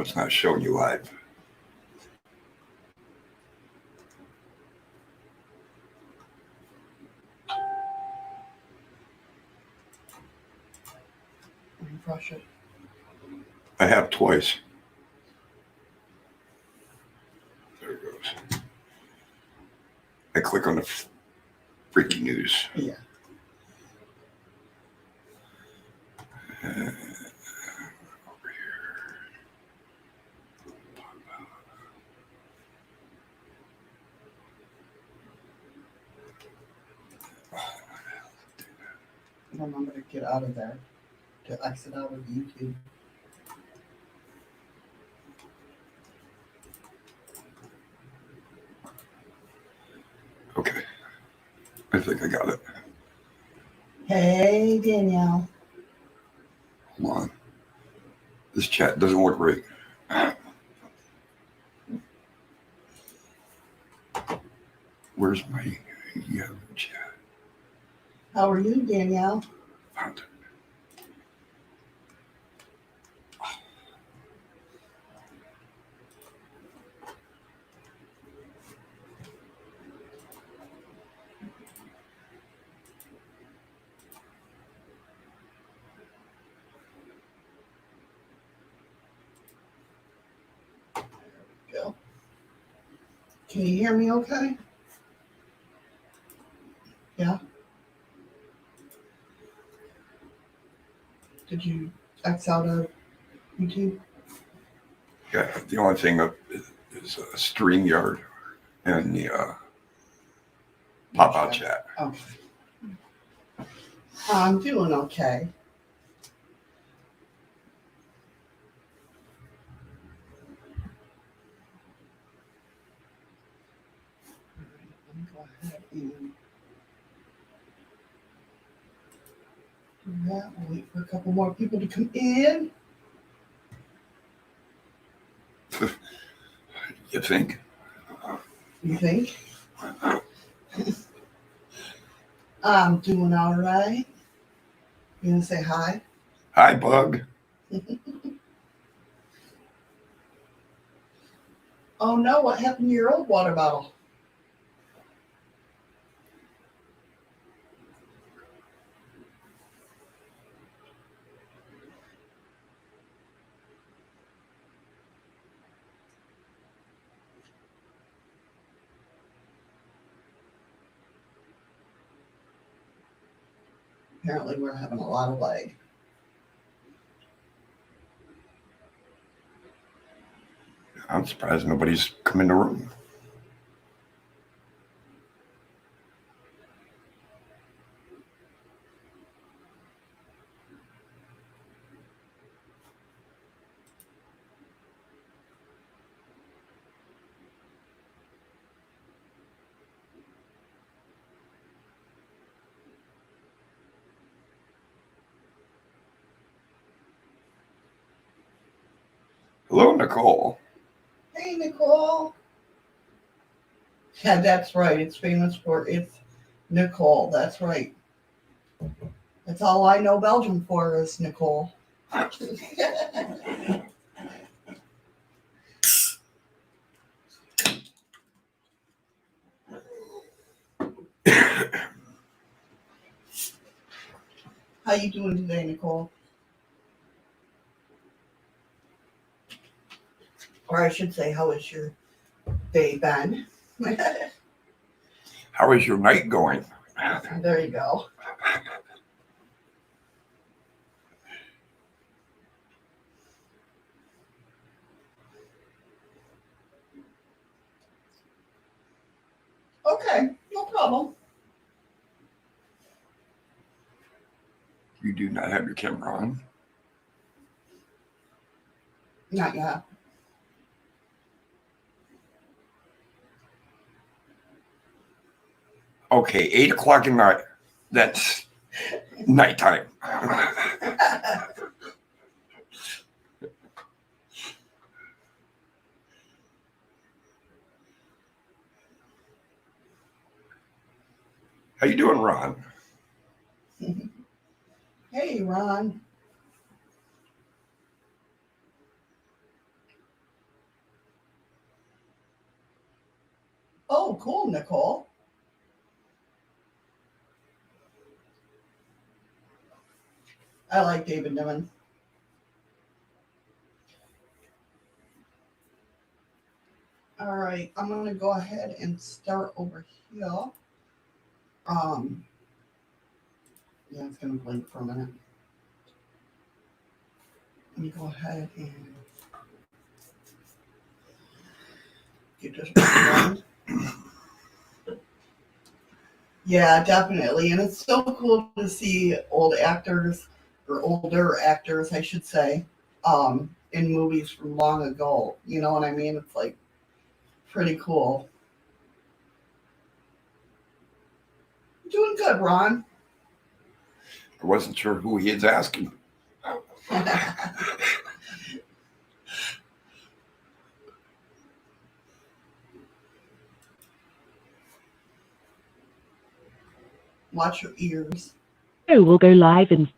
come it's not showing you live? Refresh it. I have twice. There it goes. I click on the freaky news. Yeah. Over here. Remember to get out of there. To exit out of YouTube. Okay. I think I got it. Hey, Danielle. Hold on. This chat doesn't work right. Where's my Yahoo chat? How are you, Danielle? Found it. Go. Can you hear me okay? Yeah? Did you X out of YouTube? Yeah, the only thing up is a StreamYard and the pop-out chat. Okay. I'm doing okay. Let me go ahead and do that. We'll wait for a couple more people to come in. You think? You think? I'm doing all right. You gonna say hi? Hi, Bug. Oh no, what happened to your old water bottle? Apparently we're having a lot of lag. I'm surprised nobody's come in the room. Hello, Nicole. Hey, Nicole. Yeah, that's right. It's famous for it's Nicole. That's right. That's all I know Belgium for is Nicole. How you doing today, Nicole? Or I should say, how is your day been? How is your night going? There you go. Okay, no problem. You do not have your camera on. Not yet. Okay, 8 o'clock at night. That's nighttime. How you doing, Ron? Hey, Ron. cool, Nicole. I like David Niven. All right, I'm going to go ahead and start over here. Yeah, it's going to blink for a minute. Let me go ahead and get this done. Yeah, definitely. And it's so cool to see old actors, or older actors, I should say, in movies from long ago. You know what I mean? It's like pretty cool. Doing good, Ron. I wasn't sure who he is asking. Watch your ears. So we'll go live in.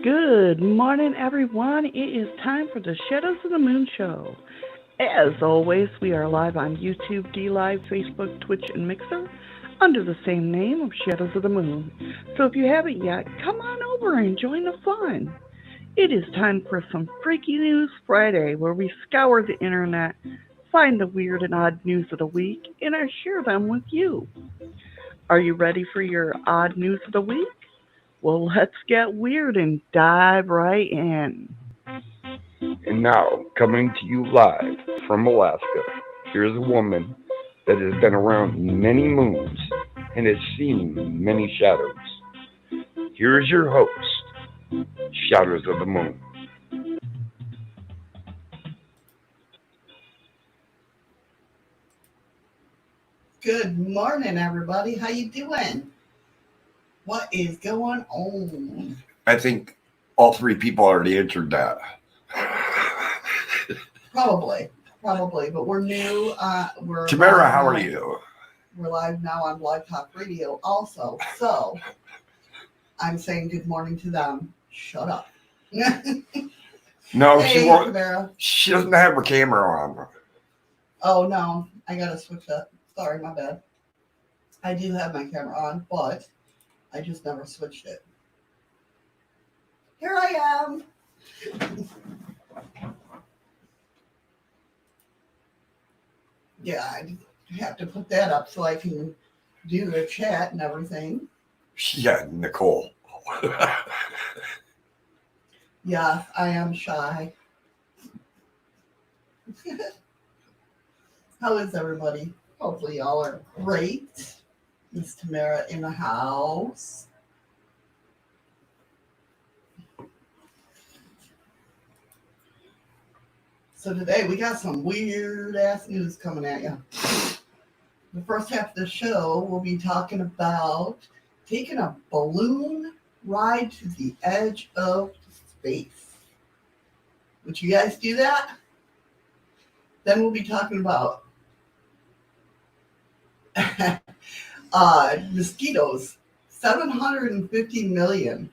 Good morning, everyone. It is time for the Shadows of the Moon show. As always, we are live on YouTube, dlive, Facebook, Twitch, and Mixer under the same name of Shadows of the Moon. So if you haven't yet, come on over and join the fun. It is time for some Freaky News Friday, where we scour the internet, find the weird and odd news of the week, and I share them with you. Are you ready for your odd news of the week? Well, let's get weird and dive right in. And now, coming to you live from Alaska, here's a woman that has been around many moons and has seen many shadows. Here's your host, Shadows of the Moon. Good morning, everybody. How you doing? What is going on? I think all three people already answered that. Probably, but we're new. We're Tamara, live how are now. you? We're live now on Blog Talk Radio also. So I'm saying good morning to them. Shut up. No, Hey, she won't. Tamara. She doesn't have her camera on. Oh, no. I got to switch that. Sorry, my bad. I do have my camera on, but I just never switched it. Here I am. Yeah, I have to put that up so I can do the chat and everything. Yeah, Nicole. Yeah, I am shy. How is everybody? Hopefully y'all are great. Miss Tamara in the house. So today we got some weird ass news coming at you. The first half of the show we'll be talking about taking a balloon ride to the edge of space. Would you guys do that? Then we'll be talking about mosquitoes. 750 million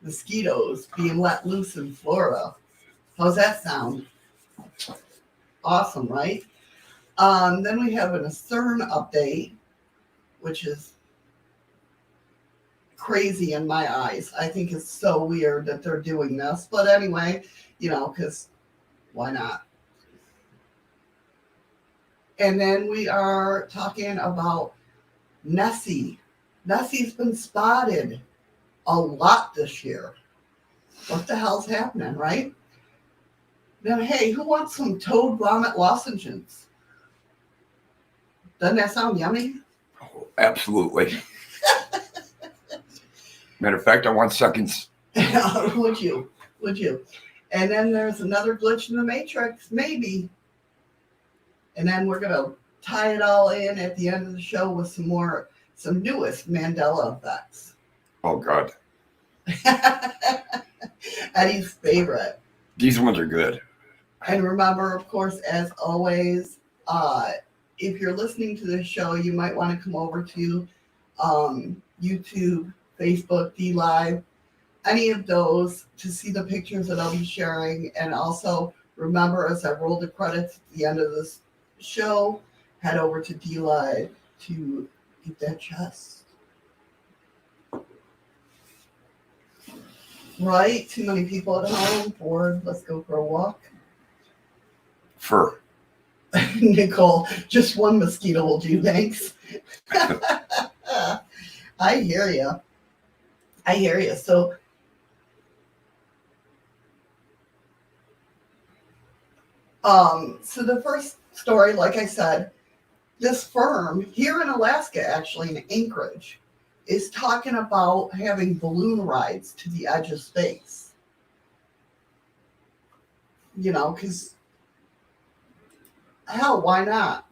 mosquitoes being let loose in Florida. How's that sound? Awesome, right? Then we have a CERN update, which is crazy in my eyes. I think it's so weird that they're doing this. But anyway, because why not? And then we are talking about Nessie. Nessie's been spotted a lot this year. What the hell's happening, right? Then, hey, who wants some toad vomit lozenges? Doesn't that sound yummy? Oh, absolutely. Matter of fact, I want seconds. Would you? And then there's another glitch in the Matrix, maybe. And then we're going to tie it all in at the end of the show with some newest Mandella Effects. Oh, God. Eddie's favorite. These ones are good. And remember, of course, as always, if you're listening to this show, you might want to come over to YouTube, Facebook, dlive, any of those to see the pictures that I'll be sharing. And also remember, as I roll the credits at the end of this show, head over to dlive to get that chest. Right? Too many people at home, bored, let's go for a walk. Fur. Nicole, just one mosquito will do, thanks. I hear you. I hear you. So the first story, like I said, this firm here in Alaska, actually in Anchorage, is talking about having balloon rides to the edge of space. You know, because hell, why not?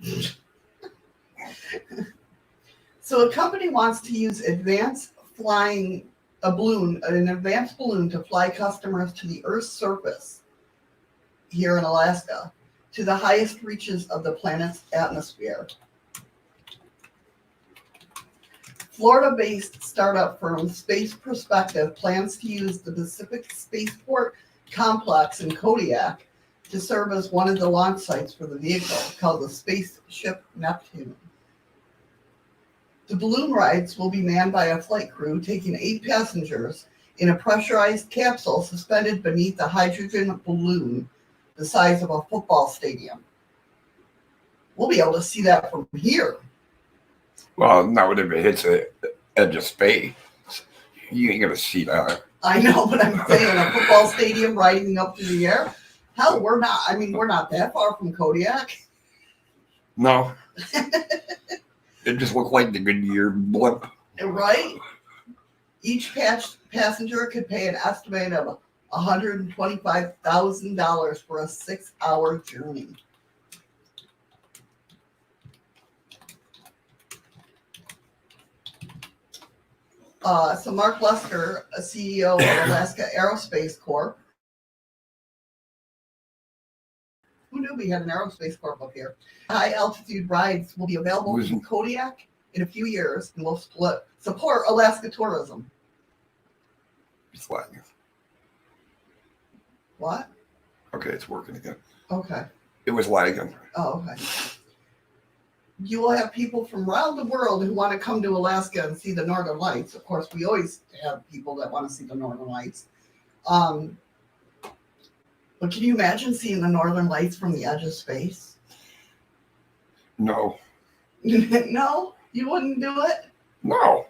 So a company wants to use an advanced balloon to fly customers to the Earth's surface here in Alaska, to the highest reaches of the planet's atmosphere. Florida-based startup firm Space Perspective plans to use the Pacific Spaceport Complex in Kodiak to serve as one of the launch sites for the vehicle, called the Spaceship Neptune. The balloon rides will be manned by a flight crew taking 8 passengers in a pressurized capsule suspended beneath a hydrogen balloon the size of a football stadium. We'll be able to see that from here. Well, not if it hits the edge of space. You ain't gonna see that. I know, but I'm saying a football stadium riding up through the air. Hell, we're not that far from Kodiak. No. It just looked like the Goodyear blimp. Right? Each passenger could pay an estimate of $125,000 for a 6-hour journey. So Mark Lesker, a CEO of Alaska Aerospace Corp. Who knew we had an aerospace corp up here? High altitude rides will be available from Kodiak in a few years and will support Alaska tourism. It's lagging. What? Okay, it's working again. Okay. It was lagging. Oh, okay. You will have people from around the world who want to come to Alaska and see the Northern Lights. Of course, we always have people that want to see the Northern Lights. But can you imagine seeing the Northern Lights from the edge of space? No. No? You wouldn't do it? No.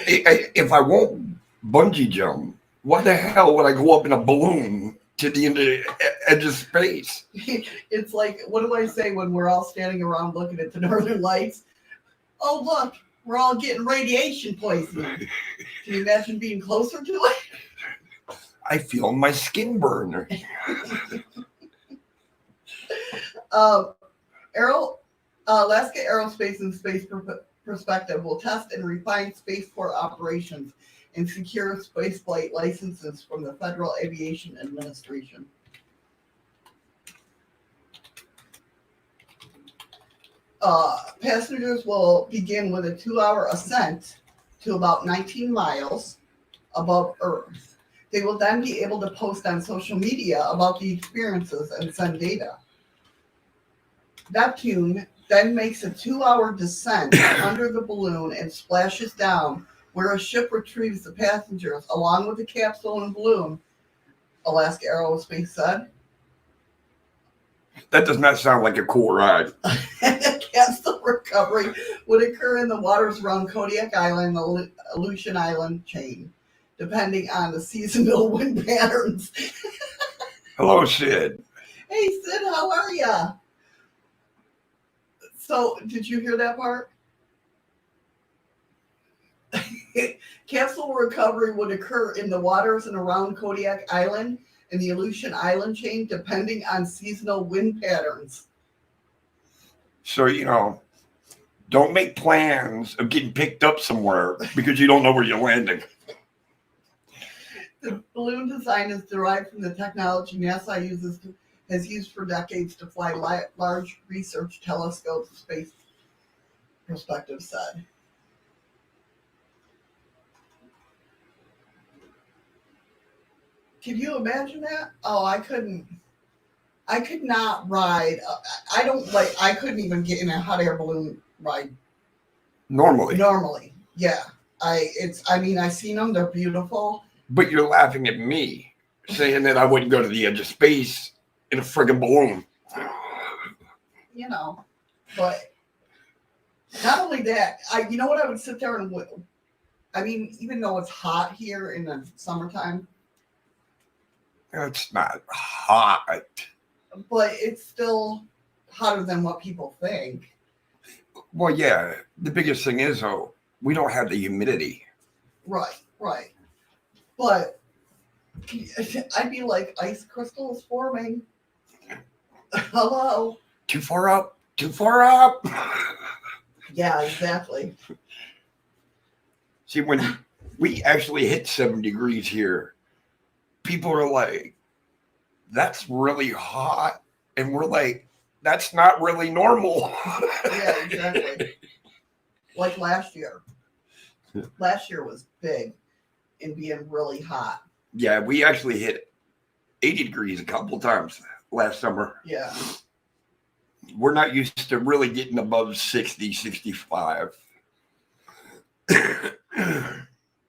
If I won't bungee jump, what the hell would I go up in a balloon to the edge of space? It's like, what do I say when we're all standing around looking at the Northern Lights? Oh, look, we're all getting radiation poisoning. Can you imagine being closer to it? I feel my skin burn. Alaska Aerospace and Space Perspective will test and refine spaceport operations and secure spaceflight licenses from the Federal Aviation Administration. Passengers will begin with a 2-hour ascent to about 19 miles above Earth. They will then be able to post on social media about the experiences and send data. Neptune then makes a 2-hour descent under the balloon and splashes down, where a ship retrieves the passengers along with the capsule and balloon, Alaska Aerospace said. That does not sound like a cool ride. Capsule recovery would occur in the waters around Kodiak Island, the Aleutian Island chain, depending on the seasonal wind patterns. Hello, Sid. Hey, Sid, how are ya? So, did you hear that part? Capsule recovery would occur in the waters and around Kodiak Island and the Aleutian Island chain, depending on seasonal wind patterns. So, don't make plans of getting picked up somewhere because you don't know where you're landing. The balloon design is derived from the technology NASA has used for decades to fly large research telescopes, Space Perspective said. Can you imagine that? Oh, I couldn't. I could not ride. I don't like. I couldn't even get in a hot air balloon ride Normally. normally. Yeah. I mean, I've seen them. They're beautiful. But you're laughing at me, saying that I wouldn't go to the edge of space in a friggin' balloon. You know, but not only that, you know what I would sit there and, I mean, even though it's hot here in the summertime, It's not hot. but it's still hotter than what people think. Well, yeah. The biggest thing is, though, we don't have the humidity. Right. But I'd be like, ice crystals forming. Hello. Too far up. Too far up. Yeah, exactly. See, when we actually hit 7 degrees here, people are like, that's really hot. And we're like, that's not really normal. Yeah, exactly. Like last year. Last year was big in being really hot. Yeah, we actually hit 80 degrees a couple of times last summer. Yeah. We're not used to really getting above 60, 65.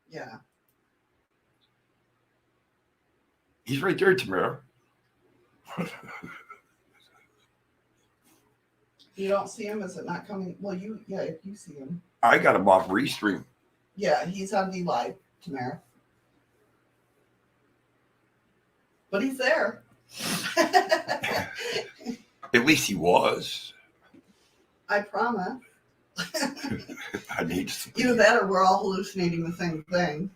Yeah. He's right there, Tamara. You don't see him? Is it not coming? Well, if you see him. I got him off Restream. Yeah, he's on dlive, Tamara. But he's there. At least he was. I promise. I need to. Either that or we're all hallucinating the same thing.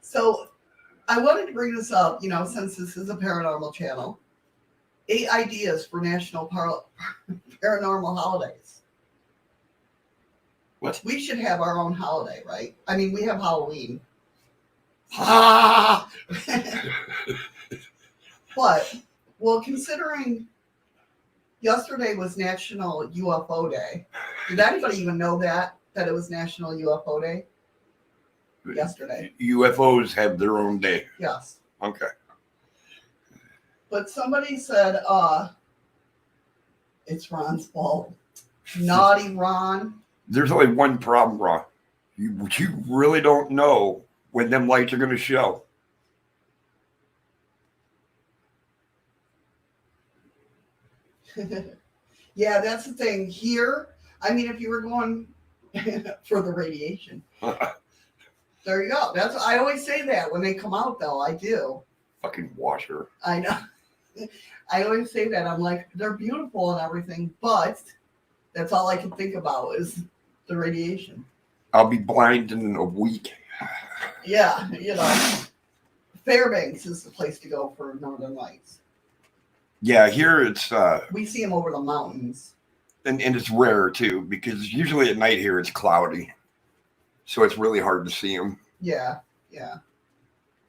So I wanted to bring this up, since this is a paranormal channel. 8 ideas for national paranormal holidays. What? We should have our own holiday, right? I mean, we have Halloween. Ah! But, well, considering yesterday was National UFO Day, did anybody even know that it was National UFO Day? Yesterday. UFOs have their own day. Yes. Okay. But somebody said, it's Ron's fault. Naughty Ron. There's only one problem, Ron. You really don't know when them lights are going to show. Yeah, that's the thing. Here, I mean, if you were going for the radiation, there you go. I always say that when they come out, though. I do. Fucking washer. I know. I always say that. I'm like, they're beautiful and everything, but that's all I can think about is the radiation. I'll be blind in a week. Yeah, Fairbanks is the place to go for Northern Lights. Yeah, here it's We see them over the mountains. and it's rare too, because usually at night here it's cloudy. So it's really hard to see them. Yeah.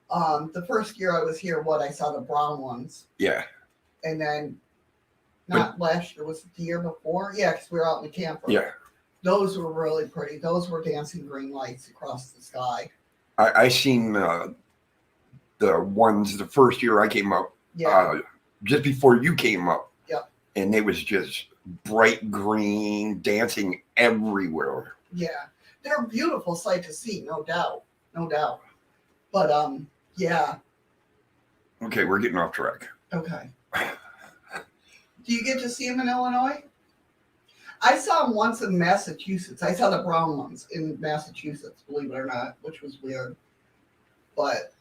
The first year I was here, I saw the brown ones. Yeah. And then, not last year, was it the year before? Yeah, because we were out in the camper. Yeah. Those were really pretty. Those were dancing green lights across the sky. I seen the ones the first year I came up. Yeah. Just before you came up. Yep. And it was just bright green, dancing everywhere. Yeah. They're a beautiful sight to see, no doubt. But, yeah. Okay, we're getting off track. Okay. Do you get to see them in Illinois? I saw them once in Massachusetts. I saw the brown ones in Massachusetts, believe it or not, which was weird. But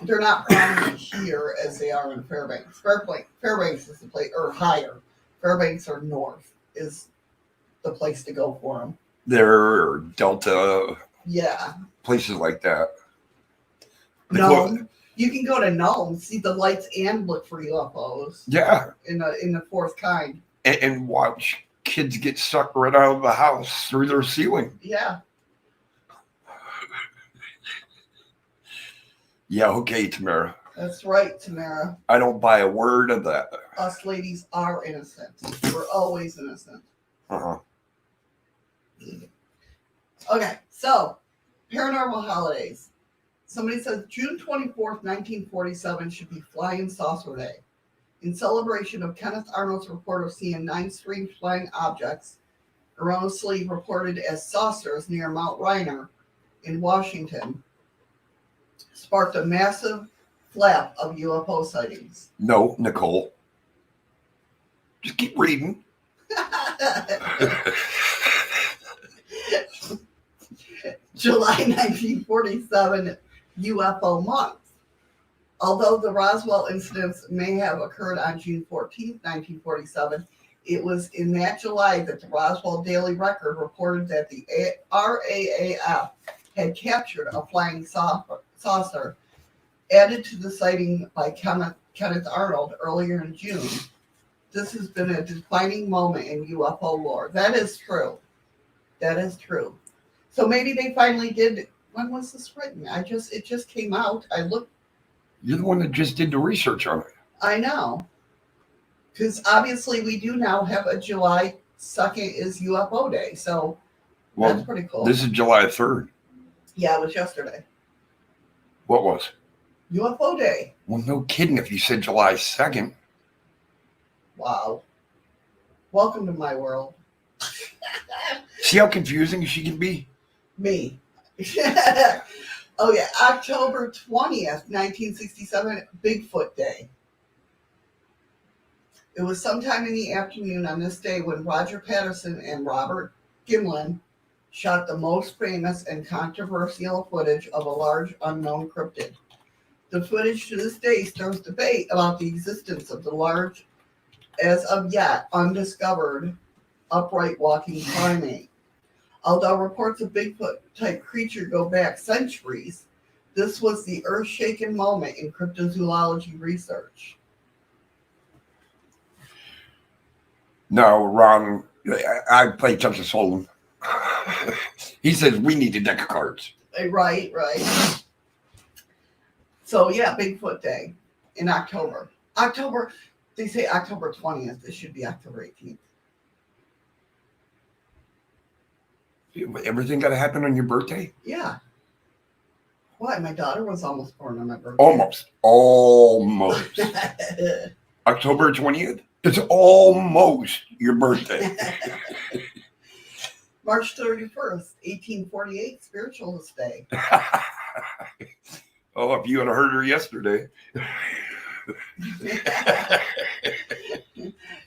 they're not prominent here as they are in Fairbanks. Fairbanks is the place, or higher. Fairbanks or north is the place to go for them. There, Delta, Yeah. places like that. Nome. You can go to Nome, see the lights, and look for UFOs. Yeah. In the fourth kind. And watch kids get sucked right out of the house through their ceiling. Yeah. Yeah, okay, Tamara. That's right, Tamara. I don't buy a word of that. Us ladies are innocent. We're always innocent. Uh-huh. Okay, so Paranormal holidays. Somebody says June 24th, 1947 should be Flying Saucer Day. In celebration of Kenneth Arnold's report of seeing 9 strange flying objects, erroneously reported as saucers near Mount Rainier in Washington, sparked a massive flap of UFO sightings. No, Nicole. Just keep reading. July 1947 UFO month. Although the Roswell incidents may have occurred on June 14, 1947, it was in that July that the Roswell Daily Record reported that the RAAF had captured a flying saucer, added to the sighting by Kenneth Arnold earlier in June. This has been a defining moment in UFO lore. That is true. That is true. So maybe they finally did. When was this written? It just came out. I looked. You're the one that just did the research on it. I know. Because obviously we do now have a July 2nd is UFO Day. So that's pretty cool. This is July 3rd. Yeah, it was yesterday. What was? UFO Day. Well, no kidding if you said July 2nd. Wow. Welcome to my world. See how confusing she can be? Me. Oh, yeah. October 20th, 1967, Bigfoot Day. It was sometime in the afternoon on this day when Roger Patterson and Robert Gimlin shot the most famous and controversial footage of a large unknown cryptid. The footage to this day stirs debate about the existence of the large, as of yet undiscovered, upright walking primate. Although reports of Bigfoot-type creature go back centuries, this was the earth-shaking moment in cryptozoology research. No, Ron, I play Texas Hold'em. He says we need a deck of cards. Right. So, yeah, Bigfoot Day in October. They say October 20th. It should be October 18th. Everything got to happen on your birthday? Yeah. Why? My daughter was almost born on my birthday. Almost. October 20th? It's almost your birthday. March 31st, 1848, Spiritualist Day. Oh, if you had heard her yesterday.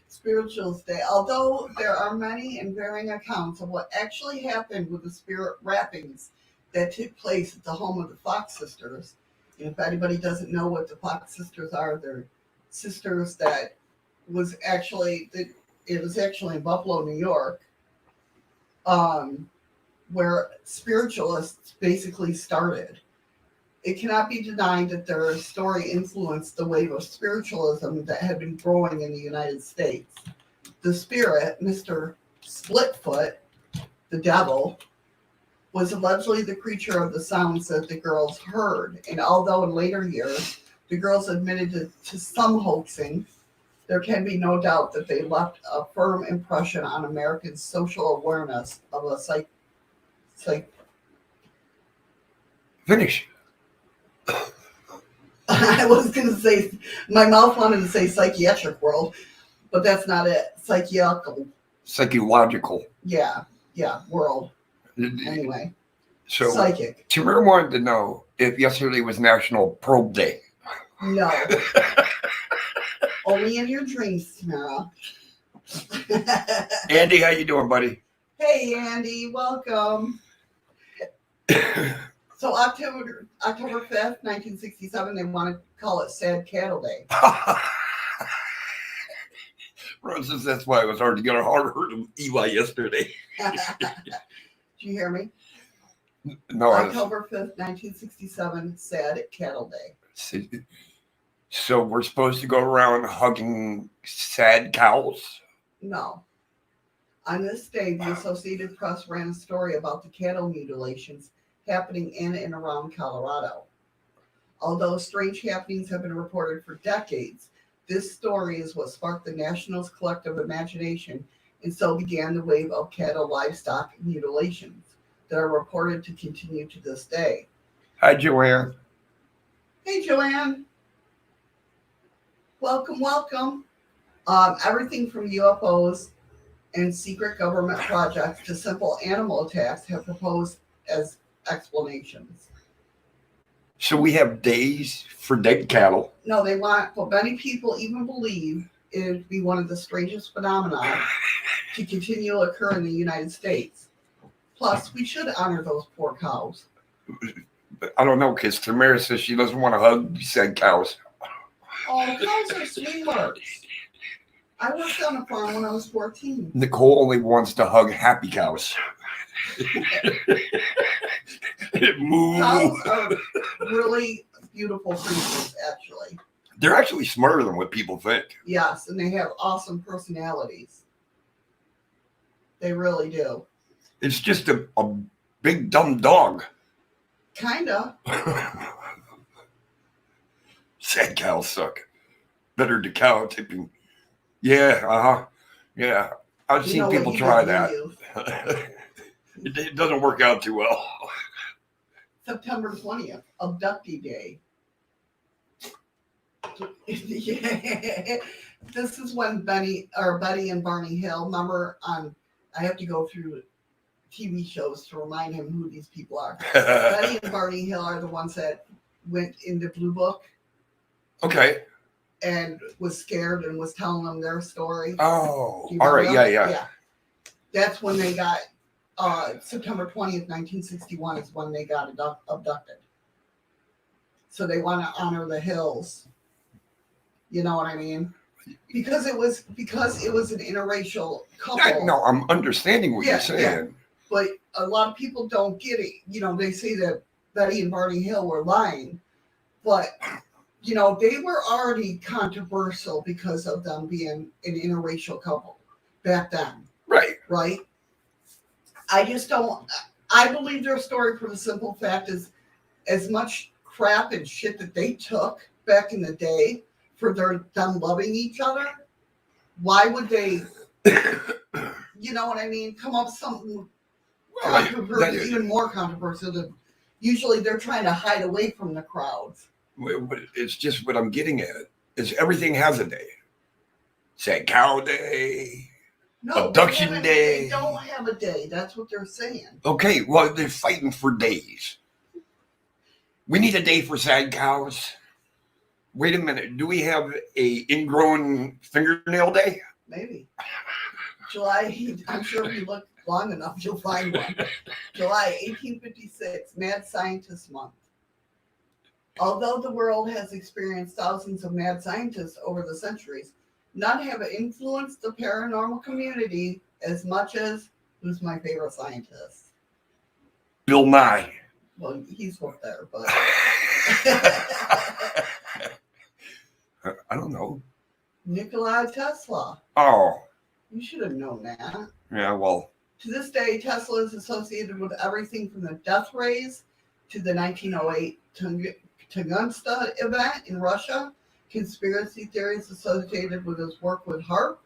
Spiritualist Day. Although there are many and varying accounts of what actually happened with the spirit rappings that took place at the home of the Fox sisters. And if anybody doesn't know what the Fox sisters are, they're sisters that was actually in Buffalo, New York, where spiritualists basically started. It cannot be denied that their story influenced the wave of spiritualism that had been growing in the United States. The spirit, Mr. Splitfoot, the devil, was allegedly the creature of the sounds that the girls heard. And although in later years the girls admitted to some hoaxing, there can be no doubt that they left a firm impression on American social awareness of a Finish. I was going to say, my mouth wanted to say psychiatric world, but that's not it. Psychological. Yeah, world. Anyway, So psychic. Tamara wanted to know if yesterday was National Probe Day. No. Only in your dreams, Tamara. Andy, how you doing, buddy? Hey, Andy, welcome. So October 5th, 1967, they want to call it Sad Cattle Day. Rose says that's why it was hard to get a hard hurt of Eli yesterday. Did you hear me? No. October 5th, 1967, Sad Cattle Day. So we're supposed to go around hugging sad cows? No. On this day, the Associated Press ran a story about the cattle mutilations happening in and around Colorado. Although strange happenings have been reported for decades, this story is what sparked the Nationals' collective imagination, and so began the wave of cattle livestock mutilations. that are reported to continue to this day. Hi, Joanne. Hey, Joanne. Welcome, welcome. Everything from UFOs and secret government projects to simple animal attacks have proposed as explanations. So we have days for dead cattle. No, they want, but many people even believe it would be one of the strangest phenomena to continue to occur in the United States. Plus, we should honor those poor cows. But I don't know, because Tamara says she doesn't want to hug said cows. Oh, cows are sweethearts. I worked on a farm when I was 14. Nicole only wants to hug happy cows. Moo. Cows are really beautiful creatures, actually. They're actually smarter than what people think. Yes, and they have awesome personalities. They really do. It's just a big dumb dog. Kinda. Sad cows suck. Better to cow tipping. Yeah, yeah. I've seen people try that. It doesn't work out too well. September 20th, Abductee Day. Yeah. This is when Betty and Barney Hill, remember I have to go through TV shows to remind him who these people are. Betty and Barney Hill are the ones that went into Blue Book. Okay. And was scared and was telling them their story. Oh, all right. Yeah. That's when they got, September 20th, 1961 is when they got abducted. So they want to honor the Hills. You know what I mean? Because it was an interracial couple. No, I'm understanding what you're saying. Yeah. But a lot of people don't get it. You know, they say that Betty and Barney Hill were lying. But, you know, they were already controversial because of them being an interracial couple back then. Right. Right? I believe their story for the simple fact is as much crap and shit that they took back in the day for them loving each other. Why would they, you know what I mean, come up with something controversial, even more controversial than usually they're trying to hide away from the crowds. It's just what I'm getting at is everything has a day. Sad cow day. No, Abduction day. They don't have a day. That's what they're saying. Okay, well, they're fighting for days. We need a day for sad cows. Wait a minute. Do we have a ingrown fingernail day? Maybe. July, I'm sure if you look long enough, you'll find one. July 1856, Mad Scientist Month. Although the world has experienced thousands of mad scientists over the centuries, none have influenced the paranormal community as much as, who's my favorite scientist? Bill Nye. Well, he's up there, but I don't know. Nikola Tesla. Oh. You should have known that. Yeah, well. To this day, Tesla is associated with everything from the death rays to the 1908 Tunguska event in Russia, conspiracy theories associated with his work with HAARP,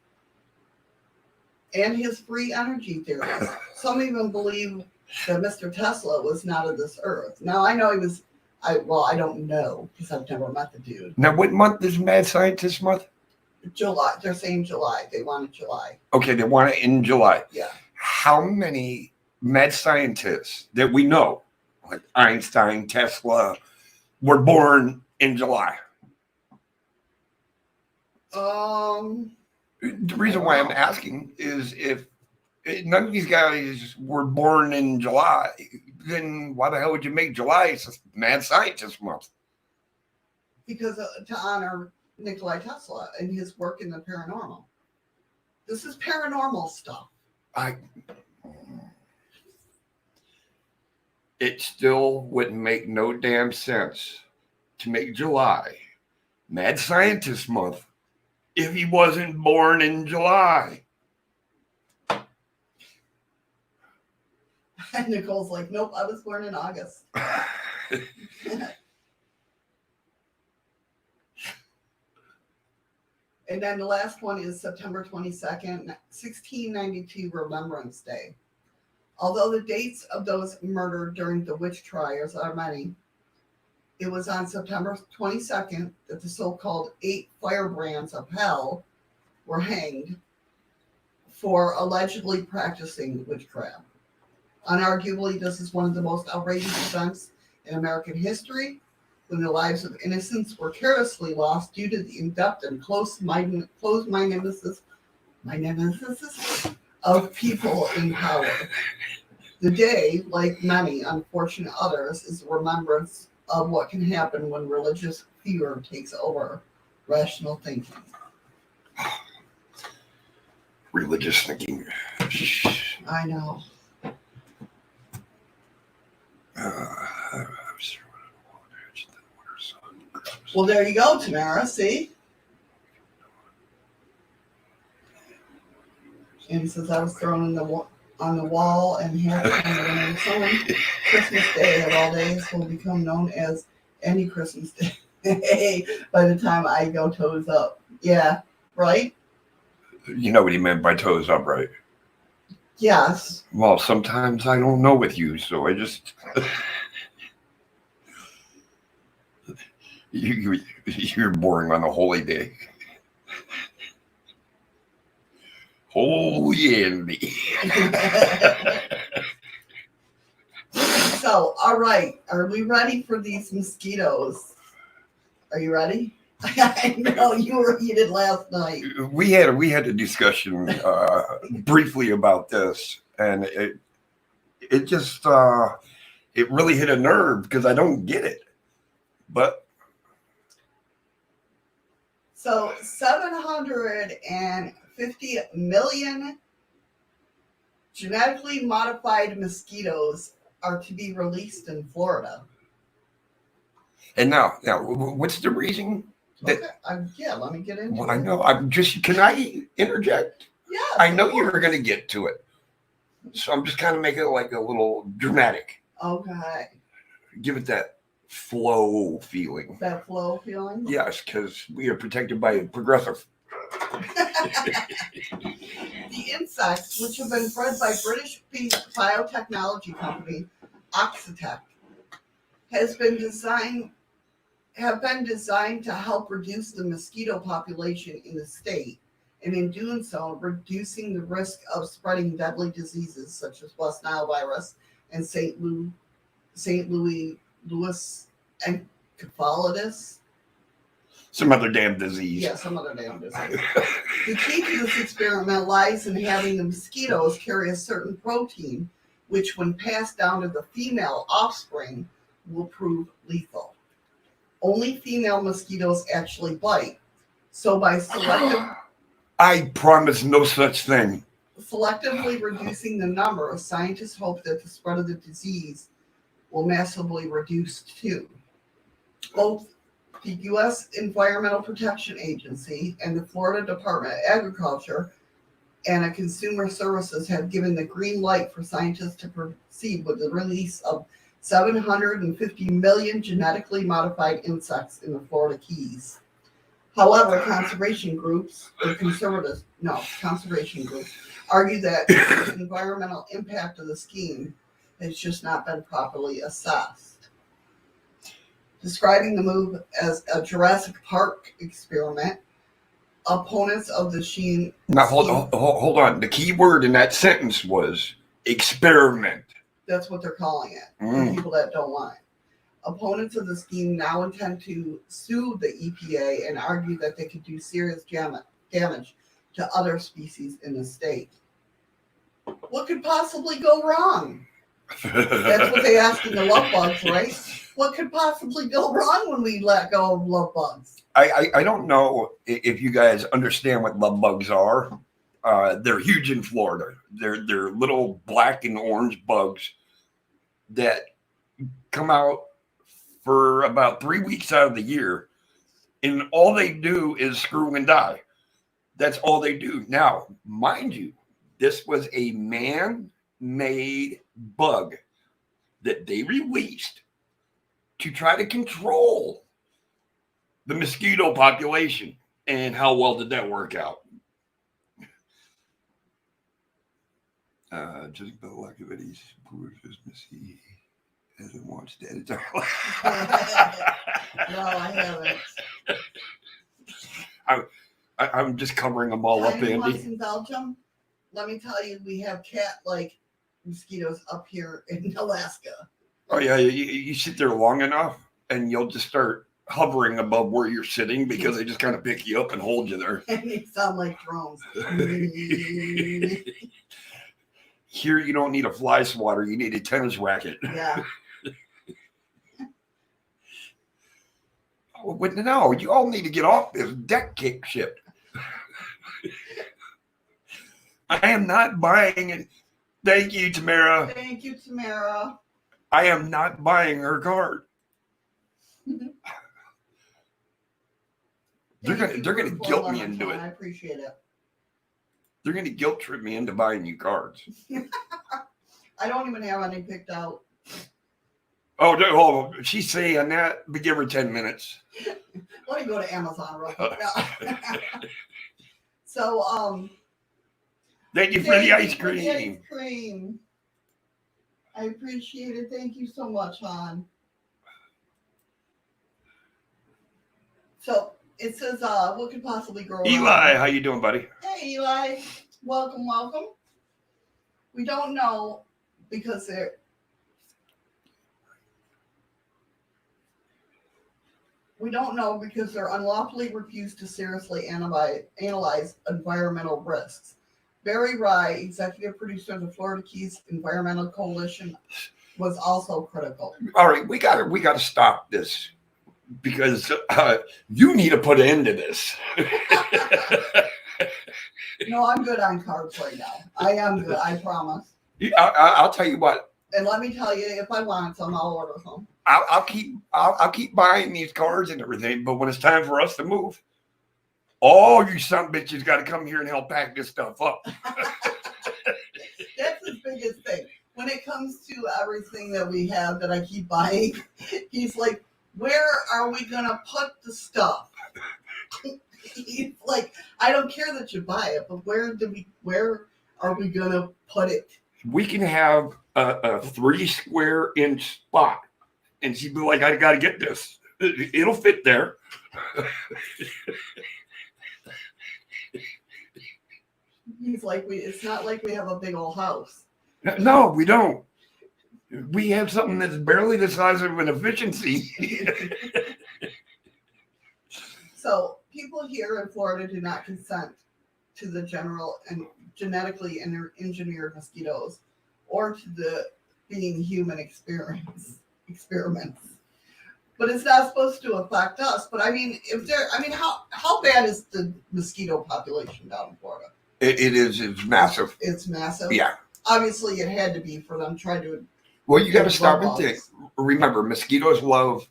and his free energy theories. Some even believe that Mr. Tesla was not of this earth. Now, I know he was, I don't know because I've never met the dude. Now, what month is Mad Scientist Month? July. They're saying July. They wanted July. Okay, they want it in July. Yeah. How many mad scientists that we know, like Einstein, Tesla, were born in July? The reason why I'm asking is if none of these guys were born in July, then why the hell would you make July Mad Scientist Month? Because to honor Nikola Tesla and his work in the paranormal. This is paranormal stuff. It still wouldn't make no damn sense to make July Mad Scientist Month if he wasn't born in July. And Nicole's like, nope, I was born in August. And then the last one is September 22nd, 1692, Remembrance Day. Although the dates of those murdered during the witch trials are many, it was on September 22nd that the so-called 8 firebrands of hell were hanged for allegedly practicing witchcraft. Unarguably, this is one of the most outrageous events in American history, when the lives of innocents were carelessly lost due to the in-depth and close-mindedness of people in power. The day, like many unfortunate others, is a remembrance of what can happen when religious fear takes over rational thinking. Religious thinking. I know. Well, there you go, Tamara. See? And since I was thrown on the wall and half on the winter sun, Christmas Day of all days will become known as any Christmas Day by the time I go toes up. Yeah, right? You know what he meant by toes up, right? Yes. Well, sometimes I don't know with you, so I just... You're boring on a holy day. Holy Andy. So, all right. Are we ready for these mosquitoes? Are you ready? I know you did last night. We had a discussion briefly about this, and it just it really hit a nerve because I don't get it. But so 750 million genetically modified mosquitoes are to be released in Florida. And now, what's the reason? Okay, yeah, let me get into it. I know. Can I interject? Yeah. I know you were going to get to it. So I'm just kind of making it like a little dramatic. Okay. Give it that flow feeling. That flow feeling? Yes, because we are protected by progressive. The insects, which have been bred by British biotechnology company Oxitec, have been designed to help reduce the mosquito population in the state, and in doing so, reducing the risk of spreading deadly diseases such as West Nile virus and St. Louis encephalitis. Some other damn disease. Yeah, some other damn disease. The key to this experiment lies in having the mosquitoes carry a certain protein, which, when passed down to the female offspring, will prove lethal. Only female mosquitoes actually bite. So by I promise no such thing. Selectively reducing the number, scientists hope that the spread of the disease will massively reduce too. Both the U.S. Environmental Protection Agency and the Florida Department of Agriculture and Consumer Services have given the green light for scientists to proceed with the release of 750 million genetically modified insects in the Florida Keys. However, conservation groups argue that the environmental impact of the scheme has just not been properly assessed. Describing the move as a Jurassic Park experiment, opponents of the scheme... Now, hold on. The key word in that sentence was experiment. That's what they're calling it, for people that don't want it. Opponents of the scheme now intend to sue the EPA and argue that they could do serious damage to other species in the state. What could possibly go wrong? That's what they asked in the love bugs, right? What could possibly go wrong when we let go of love bugs? I don't know if you guys understand what love bugs are. They're huge in Florida. They're little black and orange bugs that come out for about 3 weeks out of the year, and all they do is screw and die. That's all they do. Now, mind you, this was a man-made bug that they released to try to control the mosquito population. And how well did that work out? Judging by the lack of any support for Nessie hasn't watched it. No, I haven't. I'm just covering them all up, Tiny ones Andy. in Belgium. Let me tell you, we have cat-like mosquitoes up here in Alaska. Oh yeah, you sit there long enough, and you'll just start hovering above where you're sitting because they just kind of pick you up and hold you there. And they sound like drones. Here, you don't need a fly swatter; you need a tennis racket. Yeah. But no, you all need to get off this deck kick ship. I am not buying it. Thank you, Tamara. Thank you, Tamara. I am not buying her card. They're gonna guilt me into it. I appreciate it. They're gonna guilt trip me into buying you cards. I don't even have any picked out. Oh, she's saying that, but give her 10 minutes. Let me go to Amazon real quick. So, Thank you for the ice for the cream. ice cream. I appreciate it. Thank you so much, hon. So it says, what could possibly grow? Eli, how you doing, buddy? Hey, Eli. Welcome, welcome. We don't know because they're unlawfully refused to seriously analyze environmental risks. Barry Rye, executive producer of the Florida Keys Environmental Coalition, was also critical. All right, we got to stop this because you need to put an end to this. No, I'm good on cards right now. I am good. I promise. I'll tell you what. And let me tell you, if I want some, I'll order some. I'll keep buying these cards and everything, but when it's time for us to move, all you son of bitches got to come here and help pack this stuff up. That's the biggest thing. When it comes to everything that we have that I keep buying, he's like, where are we going to put the stuff? He's like, I don't care that you buy it, but where are we going to put it? We can have a 3 square inch spot. And she'd be like, I got to get this. It'll fit there. He's like, it's not like we have a big old house. No, we don't. We have something that's barely the size of an efficiency. So people here in Florida do not consent to the general and genetically engineered mosquitoes or to the being human experiments. But it's not supposed to affect us. But I mean, how bad is the mosquito population down in Florida? It's massive. It's massive. Yeah. Obviously, it had to be for them trying to. Well, you got to stop and think. Remember, mosquitoes love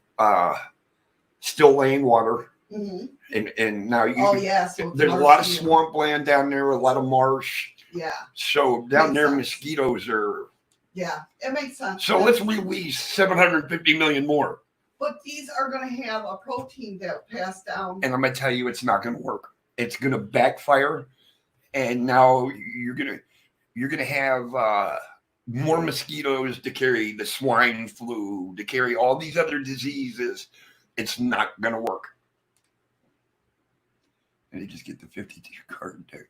still laying water. Mm-hmm. And now so there's a lot of swampland down there, a lot of marsh. Yeah. So down there, mosquitoes are. Yeah, it makes sense. So let's release 750 million more. But these are going to have a protein that pass down. And I'm going to tell you, it's not going to work. It's going to backfire. And now you're going to have more mosquitoes to carry the swine flu, to carry all these other diseases. It's not going to work. And you just get the 52 card deck.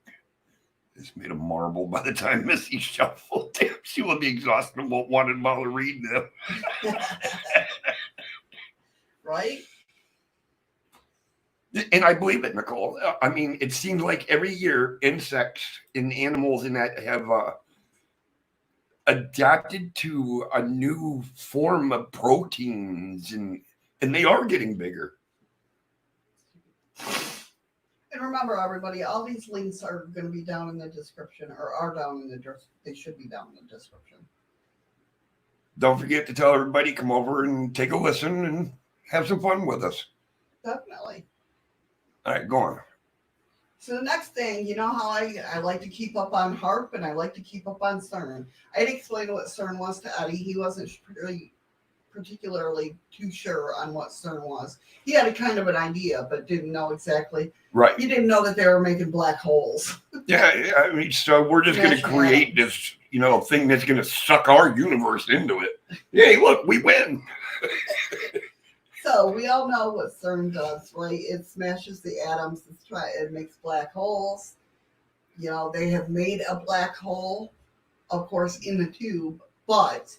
It's made of marble by the time Missy shuffled. Damn, she will be exhausted and won't want to bother reading them. Right? And I believe it, Nicole. I mean, it seems like every year insects and animals in that have adapted to a new form of proteins, and they are getting bigger. And remember, everybody, all these links are going to be down in the description, or are down in the they should be down in the description. Don't forget to tell everybody, come over and take a listen and have some fun with us. Definitely. All right, go on. So the next thing, you know how I like to keep up on HARP and I like to keep up on CERN. I had explained what CERN was to Eddie. He wasn't really particularly too sure on what CERN was. He had a kind of an idea, but didn't know exactly. Right. He didn't know that they were making black holes. Yeah, I mean, so we're just going to create this thing that's going to suck our universe into it. Hey, look, we win. So we all know what CERN does, right? It smashes the atoms. It makes black holes. They have made a black hole, of course, in the tube. But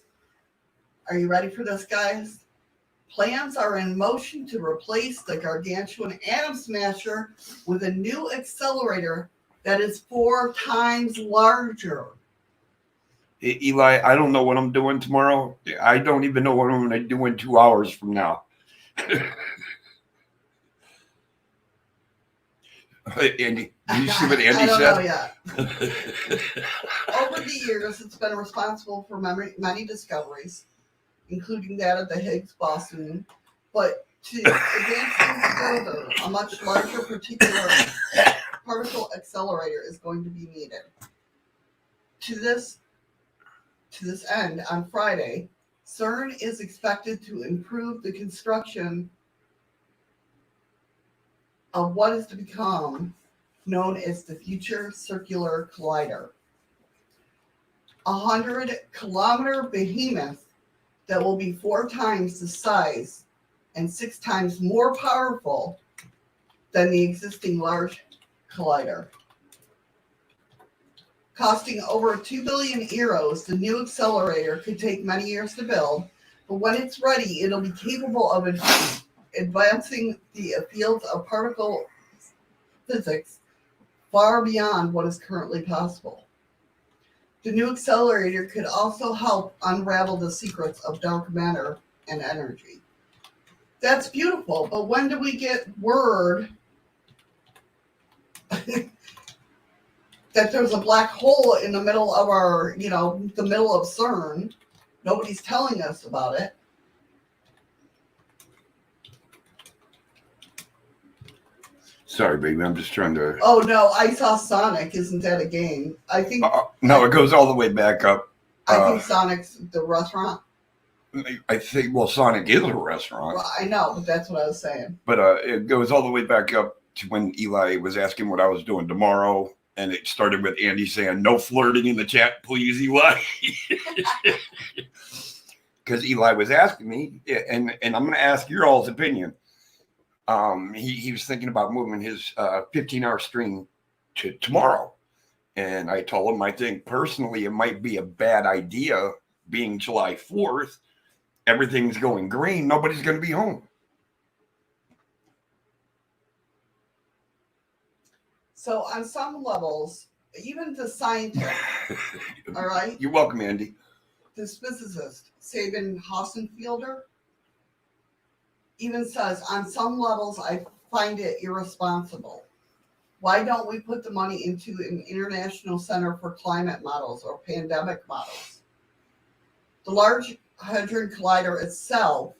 are you ready for this, guys? Plans are in motion to replace the gargantuan atom smasher with a new accelerator that is 4 times larger. Eli, I don't know what I'm doing tomorrow. I don't even know what I'm going to do in 2 hours from now. Andy, did you see what Andy said? I don't know yet. Over the years, it's been responsible for many discoveries, including that of the Higgs boson. But to advance things further, a much larger particle accelerator is going to be needed. To this end, on Friday, CERN is expected to improve the construction of what is to become known as the Future Circular Collider. 100-kilometer behemoth that will be 4 times the size and 6 times more powerful than the existing large collider. Costing over 2 billion euros, the new accelerator could take many years to build, but when it's ready, it'll be capable of advancing the fields of particle physics far beyond what is currently possible. The new accelerator could also help unravel the secrets of dark matter and energy. That's beautiful, but when do we get word that there's a black hole in the middle of our, the middle of CERN? Nobody's telling us about it. Sorry, baby. I'm just trying to. Oh, no. I saw Sonic. Isn't that a game? I think. No, it goes all the way back up. I think Sonic's the restaurant. I think, Sonic is a restaurant. Well, I know, but that's what I was saying. But it goes all the way back up to when Eli was asking what I was doing tomorrow. And it started with Andy saying, no flirting in the chat, please, Eli. Because Eli was asking me, and I'm going to ask your all's opinion. He was thinking about moving his 15-hour stream to tomorrow. And I told him, I think personally it might be a bad idea, being July 4th. Everything's going green. Nobody's going to be home. So on some levels, even the scientist, all right? You're welcome, Andy. This physicist, Sabin Hossenfelder, even says, on some levels, I find it irresponsible. Why don't we put the money into an international center for climate models or pandemic models? The Large Hadron Collider itself,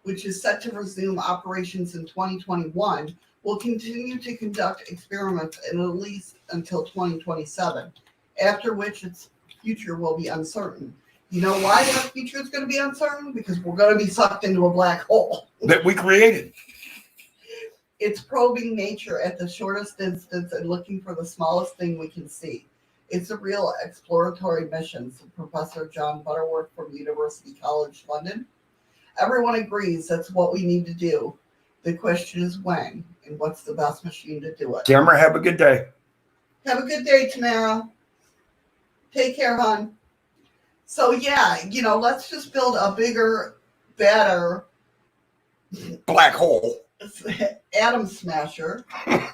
which is set to resume operations in 2021, will continue to conduct experiments at least until 2027, after which its future will be uncertain. You know why that future is going to be uncertain? Because we're going to be sucked into a black hole that we created. It's probing nature at the shortest distance and looking for the smallest thing we can see. It's a real exploratory mission, said Professor John Butterworth from University College London. Everyone agrees that's what we need to do. The question is when, and what's the best machine to do it. Tamara, have a good day. Have a good day, Tamara. Take care, hon. So, yeah, let's just build a bigger, better black hole atom smasher. I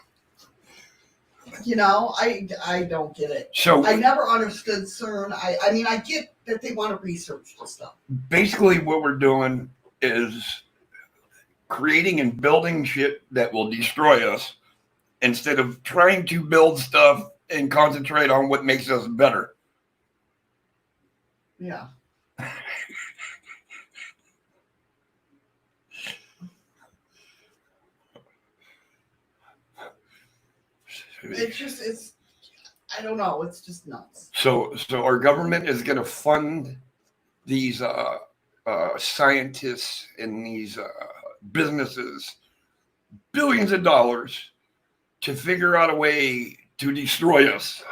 don't get it. So I never understood CERN. I mean, I get that they want to research this stuff. Basically, what we're doing is creating and building shit that will destroy us instead of trying to build stuff and concentrate on what makes us better. Yeah. It's I don't know. It's just nuts. So our government is going to fund these scientists and these businesses billions of dollars to figure out a way to destroy us.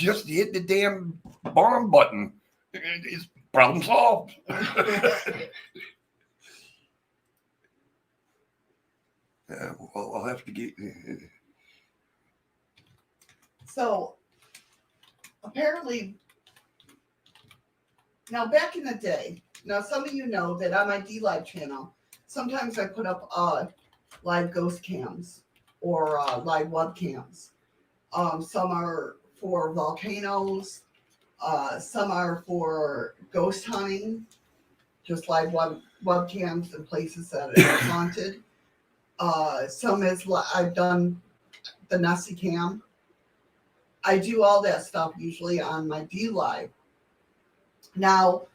just hit the damn bomb button. It's problem solved. Well, I'll have to get. So apparently, now back in the day, now some of you know that on my dlive channel, sometimes I put up live ghost cams or live webcams. Some are for volcanoes. Some are for ghost hunting, just live webcams in places that are haunted. Some is I've done the Nessie cam. I do all that stuff usually on my dlive. Now,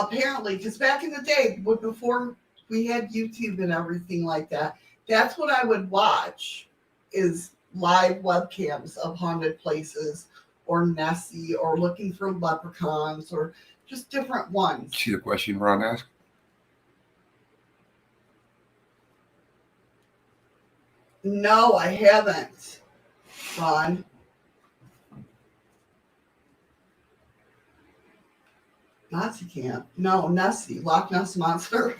apparently, because back in the day, before we had YouTube and everything like that, that's what I would watch is live webcams of haunted places or Nessie or looking for leprechauns or just different ones. See the question Ron asked? No, I haven't, Ron. Nazi camp. No, Nessie, Loch Ness Monster.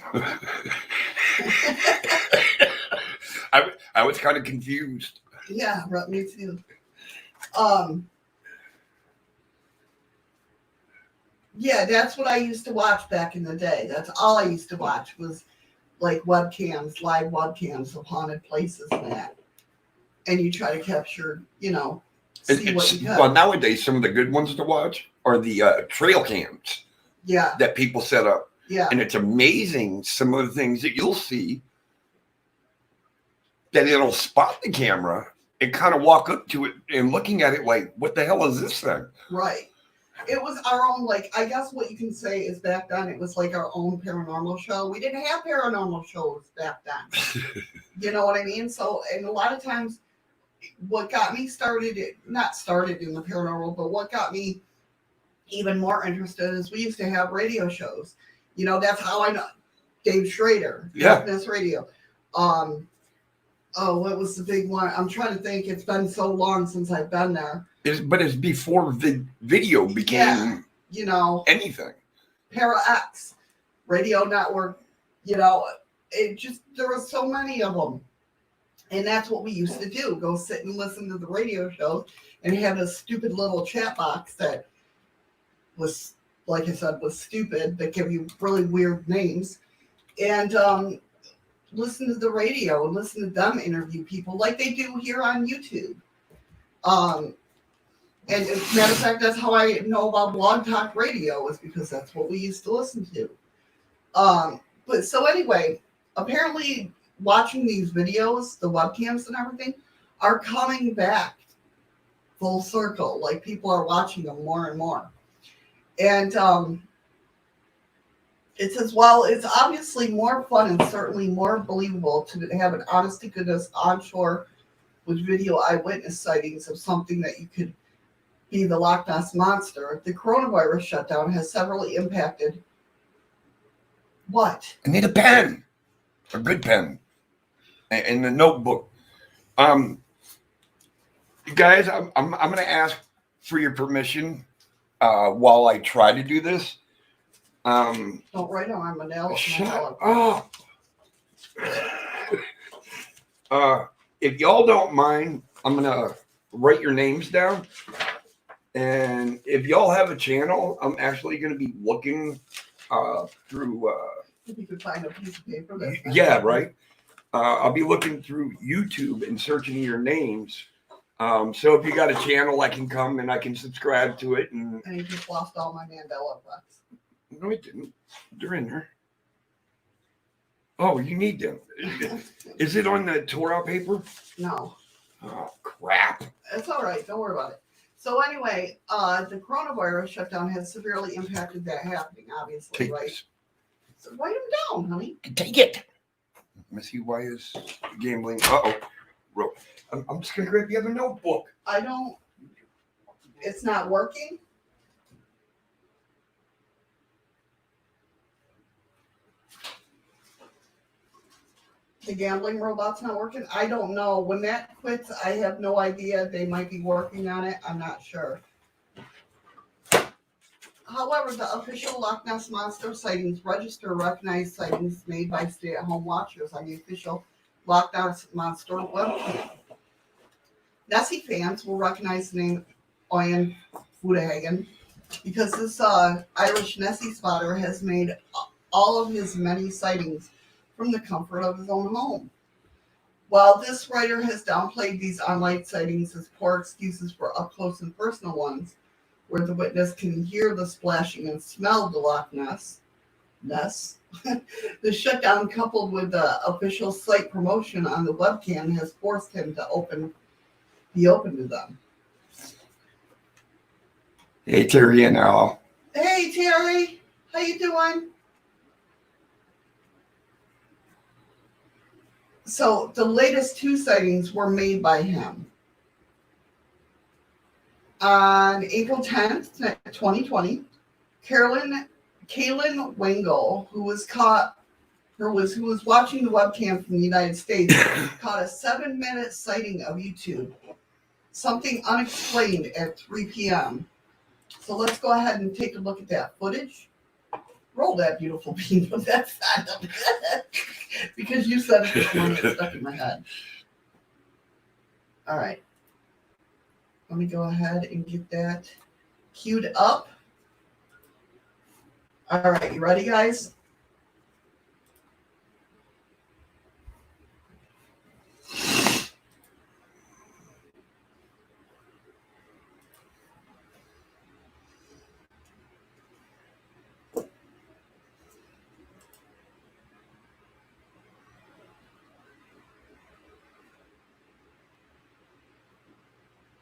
I was kind of confused. Yeah, me too. Yeah, that's what I used to watch back in the day. That's all I used to watch was like webcams, live webcams of haunted places and that. And you try to capture, see what you got. Well, nowadays, some of the good ones to watch are the trail cams. Yeah. That people set up. Yeah. And it's amazing some of the things that you'll see that it'll spot the camera and kind of walk up to it and looking at it like, what the hell is this thing? Right. It was our own, I guess what you can say is back then it was like our own paranormal show. We didn't have paranormal shows back then. You know what I mean? So, and a lot of times what got me not started in the paranormal, but what got me even more interested is we used to have radio shows. That's how I know Dave Schrader, Darkness Radio. What was the big one? I'm trying to think. It's been so long since I've been there. But it's before video became anything. Para X, Radio Network, it just, there were so many of them. And that's what we used to do. Go sit and listen to the radio shows and have a stupid little chat box that was, like I said, was stupid, that give you really weird names. And listen to the radio and listen to them interview people like they do here on YouTube. And as a matter of fact, that's how I know about Blog Talk Radio, is because that's what we used to listen to. But so anyway, apparently watching these videos, the webcams and everything, are coming back full circle. Like people are watching them more and more. And it says, well, it's obviously more fun and certainly more believable to have an honest to goodness onshore with video eyewitness sightings of something that you could be the Loch Ness Monster. The coronavirus shutdown has severely impacted. What? I need a pen, a good pen, and a notebook. You guys, I'm going to ask for your permission while I try to do this. Don't write on Mandella. Shut up. If y'all don't mind, I'm going to write your names down. And if y'all have a channel, I'm actually going to be looking through. If you could find a piece of paper. Yeah, right. I'll be looking through YouTube and searching your names. So if you got a channel, I can come and I can subscribe to it. And you just lost all my Mandella Effcts. No, I didn't. They're in there. Oh, you need them. Is it on the tore out paper? No. Oh, crap. It's all right. Don't worry about it. So anyway, the coronavirus shutdown has severely impacted that happening, obviously, Take right? this. So write them down, honey. Take it. Missy, why is gambling? Uh-oh. I'm just going to grab the other notebook. It's not working. The gambling robot's not working? I don't know. When that quits, I have no idea. They might be working on it. I'm not sure. However, the official Loch Ness Monster sightings register recognized sightings made by stay-at-home watchers on the official Loch Ness Monster website. Nessie fans will recognize the name Owen Fudahagen because this Irish Nessie spotter has made all of his many sightings from the comfort of his own home. While this writer has downplayed these online sightings as poor excuses for up-close and personal ones, where the witness can hear the splashing and smell the Loch Ness, the shutdown coupled with the official site promotion on the webcam has forced him to be open to them. Hey, Terry and Al. Hey, Terry. How you doing? So the latest 2 sightings were made by him. On April 10th, 2020, Kaylin Wengel, who was watching the webcam from the United States, caught a 7-minute sighting of YouTube, something unexplained at 3 p.m. So let's go ahead and take a look at that footage. Roll that beautiful bean from that side of it. Because you said it this morning, it's stuck in my head. All right. Let me go ahead and get that queued up. All right, you ready, guys?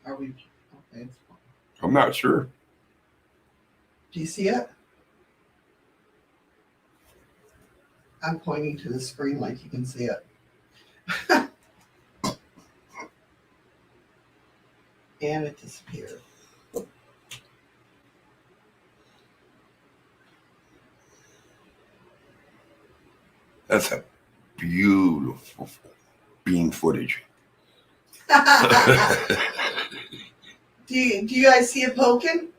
Are we? Okay. I'm not sure. Do you see it? I'm pointing to the screen like you can see it. And it disappeared. That's a beautiful bean footage. Do you guys see it poking?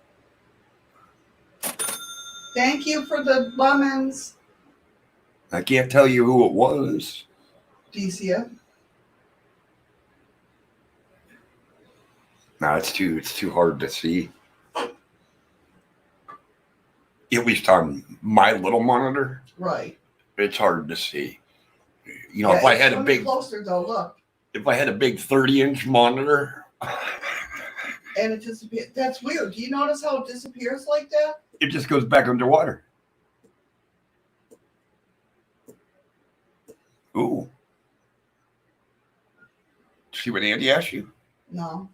Thank you for the lemons. I can't tell you who it was. Do you see it? No, it's too hard to see. At least on my little monitor, Right. it's hard to see. You know, Yeah, if I had a big closer though, look. If I had a big 30-inch monitor, And it disappears. That's weird. Do you notice how it disappears like that? it just goes back underwater. Ooh. See what Andy asked you? No.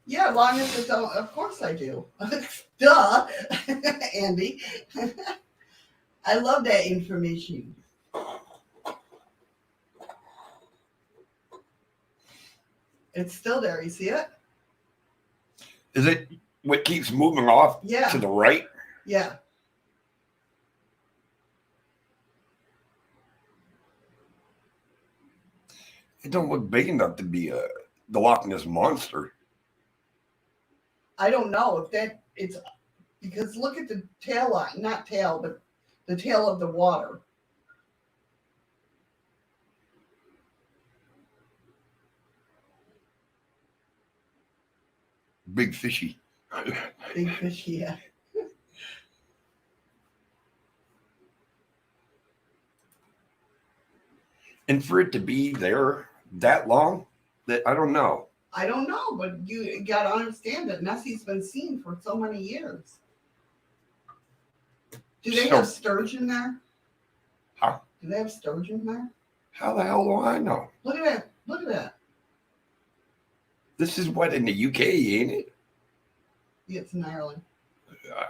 Yeah, as long as it don't. Of course I do. Duh, Andy. I love that information. It's still there. You see it? Is it what keeps moving off Yeah. to the right? Yeah. It don't look big enough to be the Loch Ness Monster. I don't know if it's because look at the tail line, not tail, but the tail of the water. Big fishy. Big fish, yeah. And for it to be there that long, that I don't know. I don't know, but you got to understand that Nessie's been seen for so many years. Do they have sturgeon there? Huh? Do they have sturgeon there? How the hell do I know? Look at that. Look at that. This is what, in the UK, ain't it? Yeah, it's in Ireland.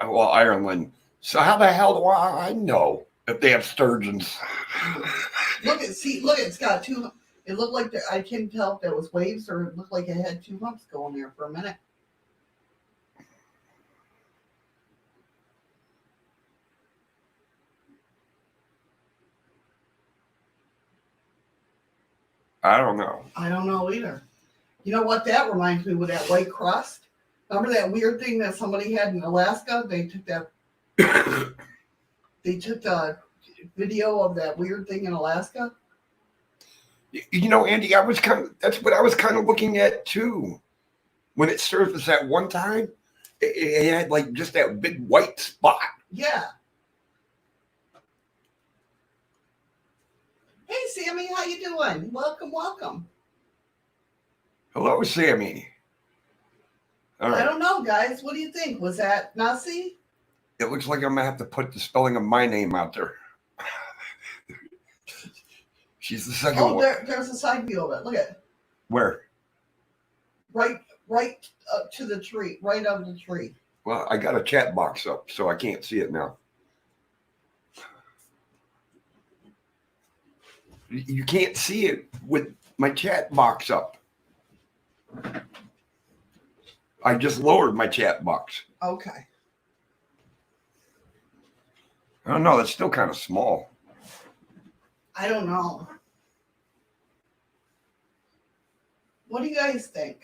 Well, Ireland. So how the hell do I know if they have sturgeons? Look, it's got two. It looked like I couldn't tell if there was waves or it looked like it had 2 humps going there for a minute. I don't know. I don't know either. You know what that reminds me with that white crust? Remember that weird thing that somebody had in Alaska? They took the video of that weird thing in Alaska. You know, Andy, that's what I was kind of looking at too. When it surfaced that one time, it had like just that big white spot. Yeah. Hey, Sammy, how you doing? Welcome, welcome. Hello, Sammy. All right. I don't know, guys. What do you think? Was that Nessie? It looks like I'm gonna have to put the spelling of my name out there. She's the second one. There's a side view of it. Look at it. Where? Right up to the tree. Right of the tree. Well, I got a chat box up, so I can't see it now. You can't see it with my chat box up. I just lowered my chat box. Okay. I don't know. That's still kind of small. I don't know. What do you guys think?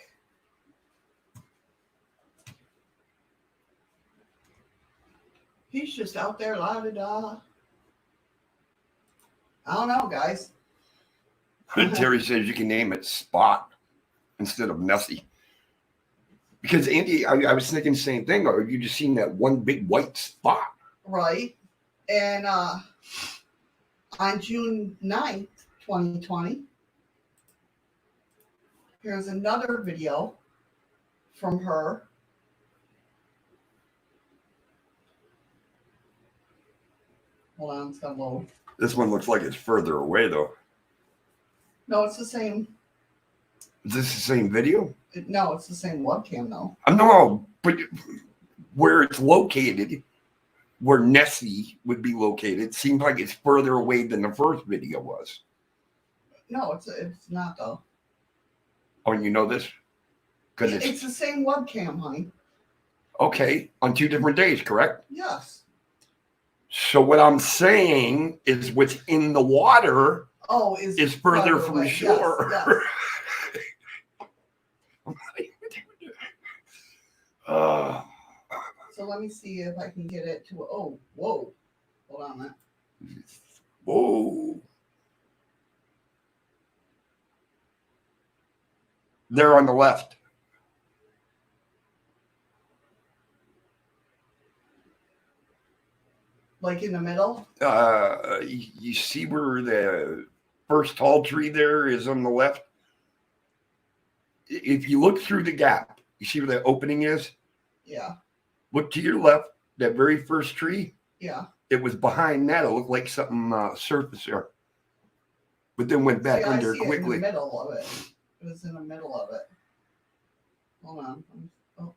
He's just out there la-da-da. I don't know, guys. Terry says you can name it Spot instead of Nessie. Because, Andy, I was thinking the same thing. Or you just seen that one big white spot? Right. And on June 9th, 2020, here's another video from her. Hold on, it's gonna load. This one looks like it's further away, though. No, it's the same. Is this the same video? No, it's the same webcam, though. No, but where it's located, where Nessie would be located, seems like it's further away than the first video was. No, it's not, though. Oh, and you know this? Because It's the same webcam, honey. okay, on 2 different days, correct? Yes. So what I'm saying is what's in the water is further from away. shore. Yes, yes. So let me see if I can get it to. Oh, whoa! Hold on, that. Whoa! There on the left. Like in the middle. You see where the first tall tree there is on the left? If you look through the gap, you see where the opening is? Yeah. Look to your left, that very first tree. Yeah. It was behind that. It looked like something surfaced there. But then went back under I see quickly. It in the middle of it. It was in the middle of it. Hold on. Oh.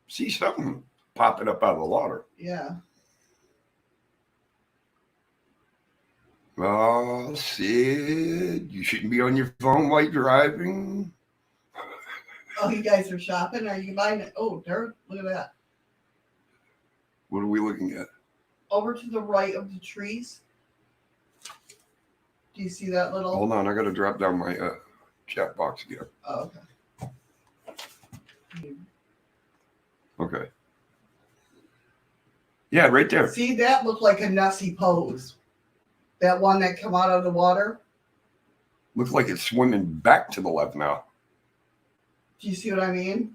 See something popping up out of the water. Yeah. Oh, Sid, you shouldn't be on your phone while you're driving. Oh, you guys are shopping? Are you buying it? Oh, there. Look at that. What are we looking at? Over to the right of the trees. Do you see that little? Hold on, I got to drop down my chat box again. Oh, okay. Okay. Yeah, right there. See, that looked like a Nessie pose. That one that come out of the water. Looks like it's swimming back to the left now. Do you see what I mean?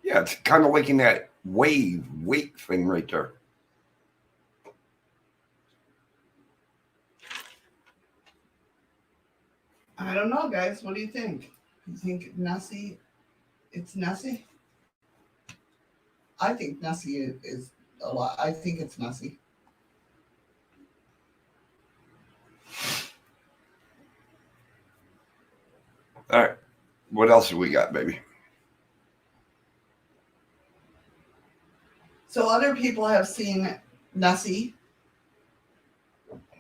Yeah, it's kind of like in that wake thing right there. I don't know, guys. What do you think? You think Nessie? It's Nessie? I think Nessie is a lot. I think it's Nessie. All right. What else have we got, baby? So other people have seen Nessie.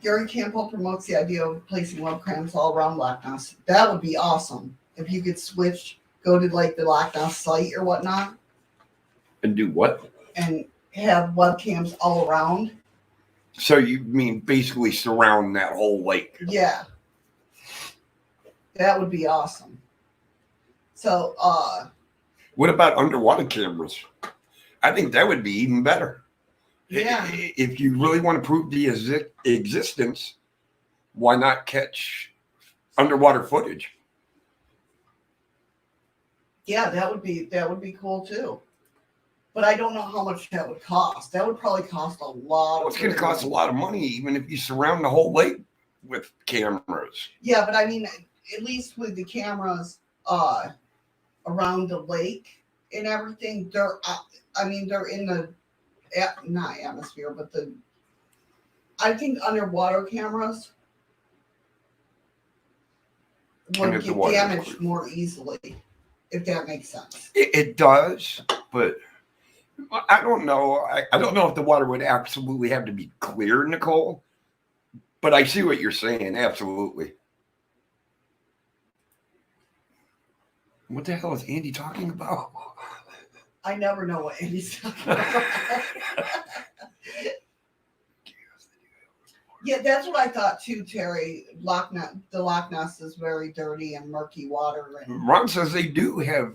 Gary Campbell promotes the idea of placing webcams all around Loch Ness. That would be awesome if you could go to like the Loch Ness site or whatnot, And do what? and have webcams all around. So you mean basically surround that whole lake? Yeah, that would be awesome. So, What about underwater cameras? I think that would be even better. yeah, If you really want to prove the existence, why not catch underwater footage? yeah, that would be cool too. But I don't know how much that would cost. That would probably cost a lot. Well, it's going to cost a lot of money, even if you surround the whole lake with cameras. Yeah, but I mean, at least with the cameras around the lake and everything, they're in the not atmosphere, but I think underwater cameras would get damaged more easily, if that makes sense. It does, but I don't know. I don't know if the water would absolutely have to be clear, Nicole. But I see what you're saying. Absolutely. What the hell is Andy talking about? I never know what Andy's talking about. Yeah, that's what I thought too, Terry. The Loch Ness is very dirty and murky water. And Ron says they do have.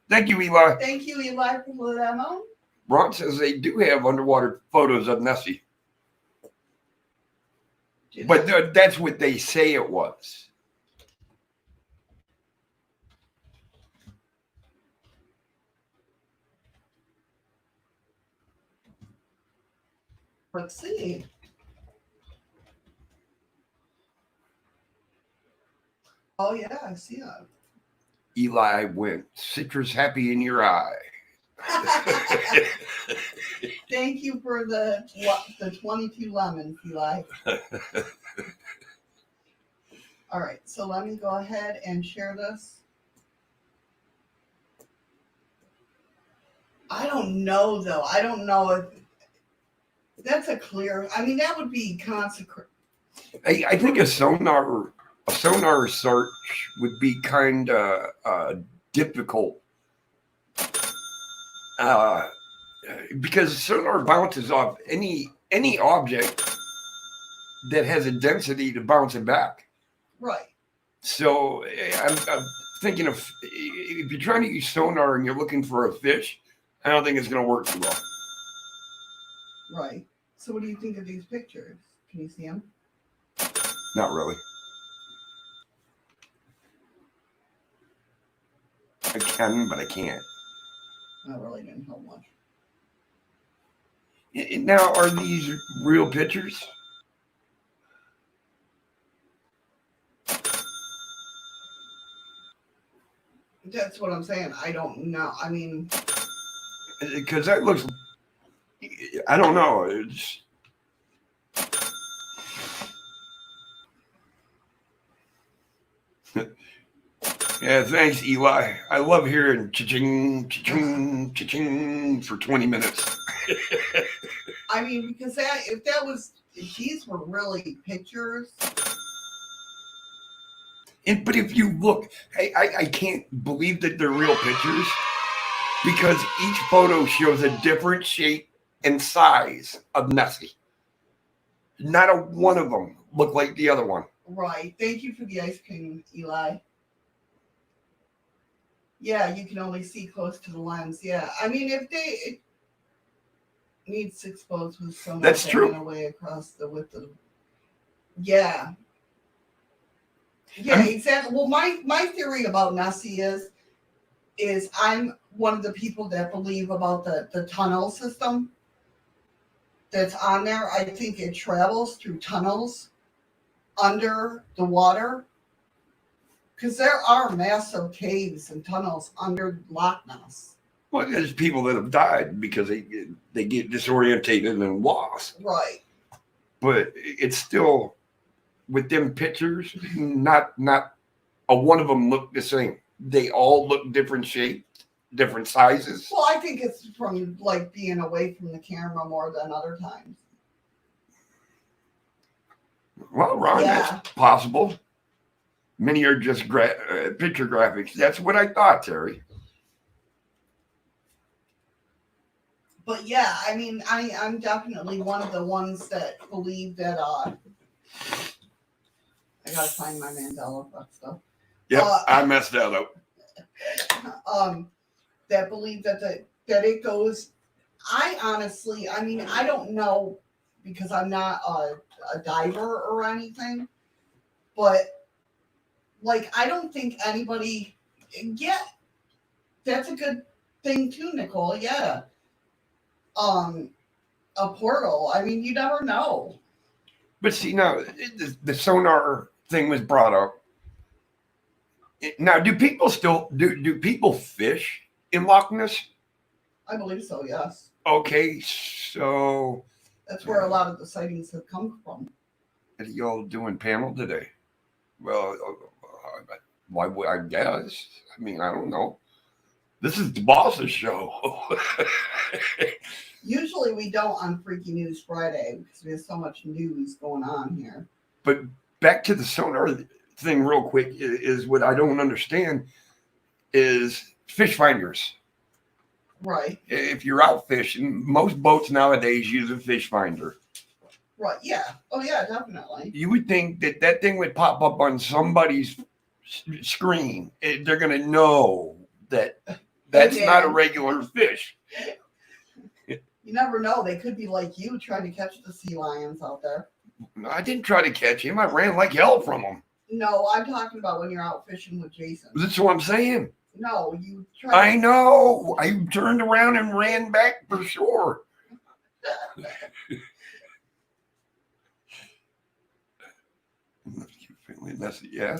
Thank you, Eli. thank you, Eli, for the demo. Ron says they do have underwater photos of Nessie, but that's what they say it was. Let's see. Oh yeah, I see that. Eli went citrus happy in your eye. Thank you for the 22 lemons, Eli. All right, so let me go ahead and share this. I don't know though. I don't know if that's a clear. I mean, that would be consecrated. I think a sonar search would be kind of difficult because sonar bounces off any object that has a density to bounce it back. Right. So I'm thinking if you're trying to use sonar and you're looking for a fish, I don't think it's going to work too well. Right. So what do you think of these pictures? Can you see them? Not really. I can, but I can't. Not really didn't help much. Now, are these real pictures? That's what I'm saying. I don't know. I mean, because that looks, I don't know. It's yeah, thanks, Eli. I love hearing cha-ching, cha-ching, cha-ching for 20 minutes. I mean, because if these were really pictures. But if you look, I can't believe that they're real pictures because each photo shows a different shape and size of Nessie. Not a one of them look like the other one. Right. Thank you for the ice cream, Eli. Yeah, you can only see close to the lens. Yeah. I mean, it needs to expose with so much That's true. Away across the width of. Yeah. Yeah, exactly. Well, my theory about Nessie is I'm one of the people that believe about the tunnel system that's on there. I think it travels through tunnels under the water because there are massive caves and tunnels under Loch Ness. Well, there's people that have died because they get disorientated and lost. Right. But it's still with them pictures, not a one of them look the same. They all look different shapes, different sizes. Well, I think it's from like being away from the camera more than other times. Well, Ron, Yeah. that's possible. Many are just picture graphics. That's what I thought, Terry. But yeah, I mean, I'm definitely one of the ones that believe that. I gotta find my Mandela Effect stuff. Yep, I messed that up. That believe that it goes. I honestly, I mean, I don't know because I'm not a diver or anything, but like, I don't think anybody. Yeah, that's a good thing too, Nicole. Yeah. A portal. I mean, you never know. But see, now the sonar thing was brought up. Now, do people still do people fish in Loch Ness? I believe so. Yes. Okay, so That's where a lot of the sightings have come from. what are y'all doing panel today? Well, why would I guess? I mean, I don't know. This is the boss's show. Usually we don't on Freaky News Friday because we have so much news going on here. But back to the sonar thing real quick is what I don't understand is fish finders. Right. If you're out fishing, most boats nowadays use a fish finder. Right. Yeah. Oh yeah, definitely. You would think that thing would pop up on somebody's screen. They're going to know that that's not a regular fish. You never know. They could be like you trying to catch the sea lions out there. I didn't try to catch him. I ran like hell from him. No, I'm talking about when you're out fishing with Jason. That's what I'm saying. No, you I know. I turned around and ran back for sure. Nessie, yeah.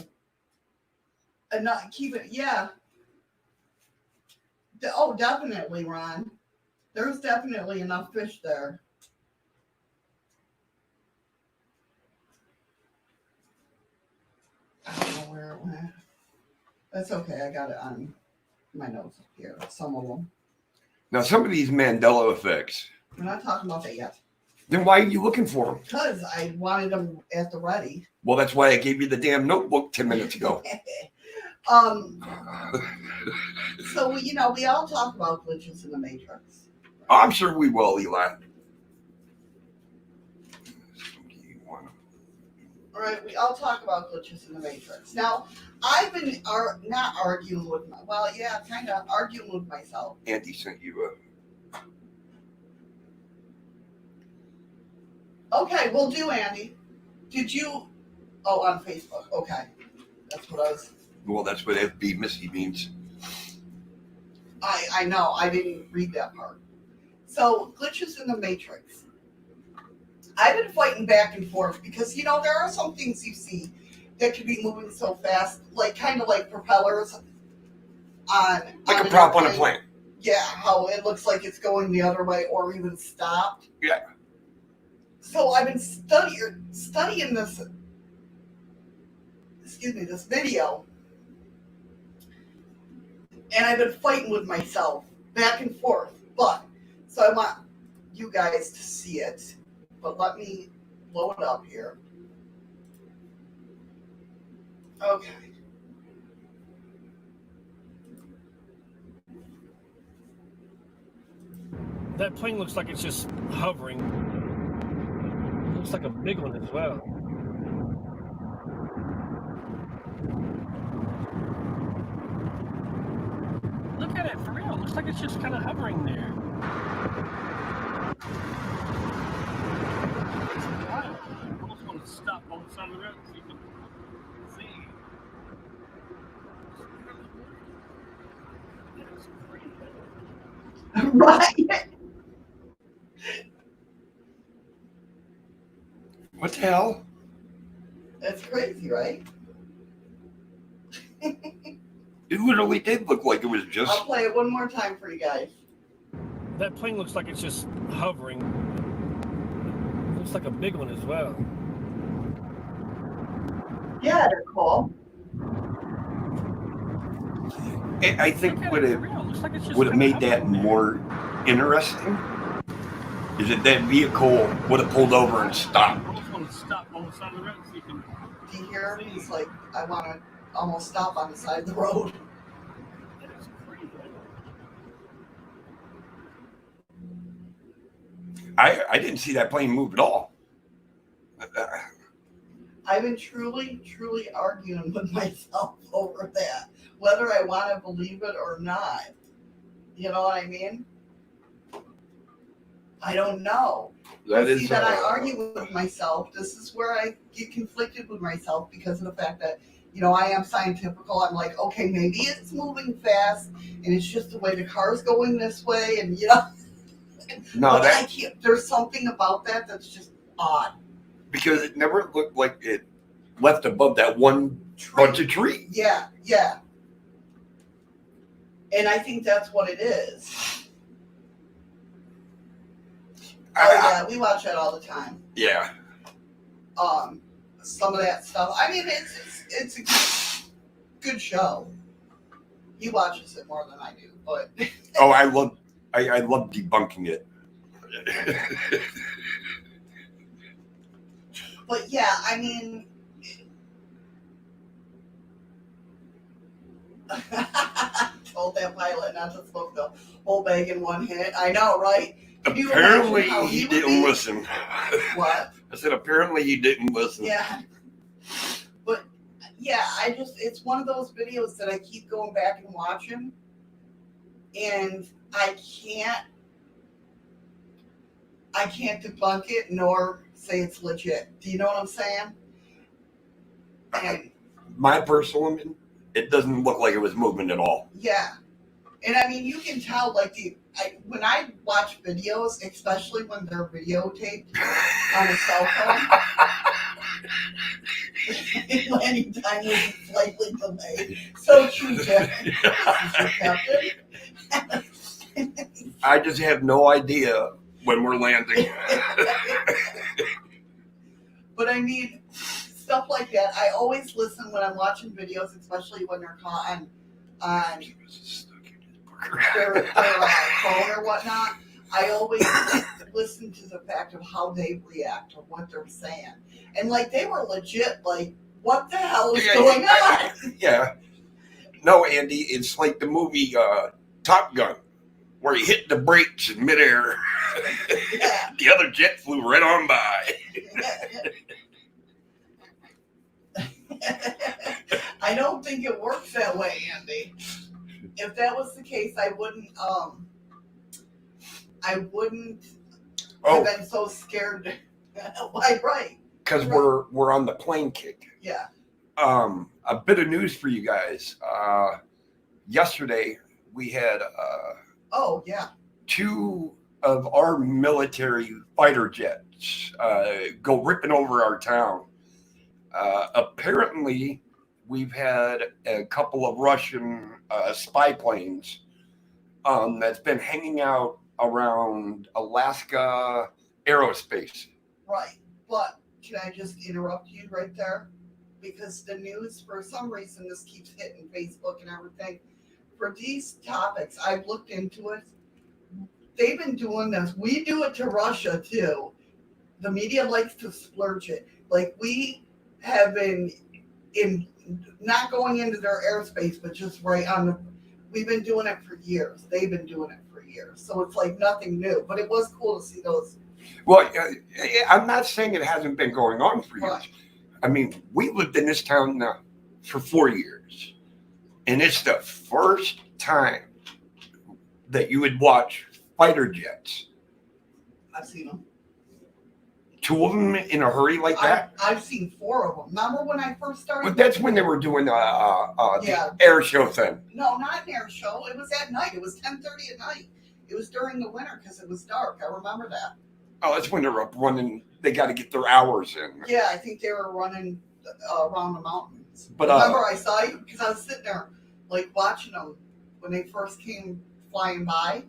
And not keep it. Yeah. Oh, definitely, Ron. There's definitely enough fish there. I don't know where it went. That's okay. I got it on my notes here. Some of them. Now, some of these Mandela effects. We're not talking about that yet. Then why are you looking for them? Because I wanted them at the ready. Well, that's why I gave you the damn notebook 10 minutes ago. So, we all talk about glitches in the Matrix. I'm sure we will, Eli. All right, we all talk about glitches in the Matrix. Now, I've been not arguing with kind of arguing with myself. Andy sent you Okay, we'll do, Andy. Did you? Oh, on Facebook. Okay, that's what I was. Well, that's what FB Missy means. I know. I didn't read that part. So, glitches in the Matrix. I've been fighting back and forth because, there are some things you see that can be moving so fast, kind of like propellers on... Like a prop on a plane. Yeah, how it looks like it's going the other way or even stopped. Yeah. So I've been studying this, this video, and I've been fighting with myself back and forth, so I want you guys to see it. But let me blow it up here. Okay. That plane looks like it's just hovering. It looks like a big one as well. Look at it, for real. It looks like it's just kind of hovering there. I almost want to stop on the side of the road so you can see. That's crazy. Right. What the hell? That's crazy, right? It literally did look like it was just... I'll play it one more time for you guys. That plane looks like it's just hovering. It looks like a big one as well. Yeah, they're cool. I think would have made that more interesting is that vehicle would have pulled over and stopped. I almost want to stop on the side of the road so you can. Do you hear him? He's like, I want to almost stop on the side of the road. That is crazy. I didn't see that plane move at all. I've been truly arguing with myself over that, whether I want to believe it or not. You know what I mean? I don't know. That I argue with myself. This is where I get conflicted with myself because of the fact that, you know, I am scientifical. I'm like, okay, maybe it's moving fast and it's just the way the car's going this way, and you know. No, but I can't. There's something about that that's just odd. Because it never looked like it left above that one bunch of trees. Yeah. And I think that's what it is. Yeah, we watch that all the time. Yeah. Some of that stuff. I mean, it's a good show. He watches it more than I do, but Oh, I love debunking it. But yeah, I mean, I told that pilot not to smoke the whole bag in one hit. I know, right? Apparently he didn't listen. What? I said apparently he didn't listen. Yeah. But yeah, it's one of those videos that I keep going back and watching, and I can't debunk it nor say it's legit. Do you know what I'm saying? And my personal opinion, it doesn't look like it was movement at all. yeah. And I mean, you can tell, like, when I watch videos, especially when they're videotaped on a cell phone, anytime there's a slightly delayed. So true, Jeff. This is your captain. I just have no idea when we're landing. But I mean, stuff like that. I always listen when I'm watching videos, especially when they're caught on their phone or whatnot. I always listen to the fact of how they react or what they're saying. And like, they were legit like, what the hell is going on? Yeah. No, Andy, it's like the movie Top Gun, where he hit the brakes in midair. Yeah. The other jet flew right on by. I don't think it works that way, Andy. If that was the case, I wouldn't have been so scared. Why, right? Because we're on the plane kick. Yeah. A bit of news for you guys. Yesterday we had two of our military fighter jets go ripping over our town. Apparently, we've had a couple of Russian spy planes that's been hanging out around Alaska aerospace. Right. But can I just interrupt you right there? Because the news, for some reason, this keeps hitting Facebook and everything. For these topics, I've looked into it. They've been doing this. We do it to Russia, too. The media likes to splurge it. Like, we have been not going into their airspace, but just right on the. We've been doing it for years. They've been doing it for years. So it's like nothing new. But it was cool to see those. Well, I'm not saying it hasn't been going on for years. Right. I mean, we lived in this town now for 4 years. And it's the first time that you would watch fighter jets. I've seen them. Two of them in a hurry like that? I've seen 4 of them. Remember when I first started? But that's when they were doing the air show thing. No, not an air show. It was at night. It was 10:30 at night. It was during the winter because it was dark. I remember that. Oh, that's when they're up running. They got to get their hours in. Yeah, I think they were running around the mountains. But remember, I saw you because I was sitting there, like, watching them when they first came flying by.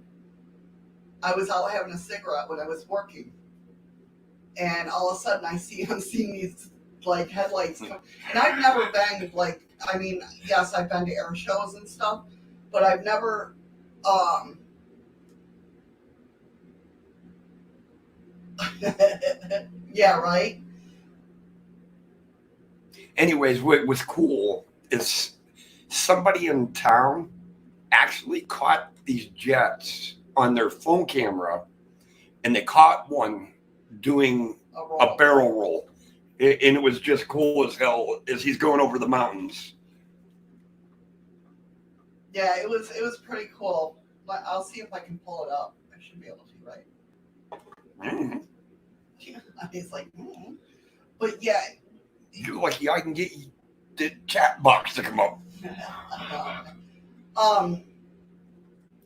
I was out having a cigarette when I was working, and all of a sudden I'm seeing these like headlights come. And I've never been like, I mean, yes, I've been to air shows and stuff, but I've never. Yeah, right. Anyways, what was cool is somebody in town actually caught these jets on their phone camera, and they caught one doing a barrel roll. And it was just cool as hell as he's going over the mountains. Yeah, it was pretty cool. But I'll see if I can pull it up. I should be able to, right? Mm-hmm. He's like, But yeah. You're lucky I can get the chat box to come up.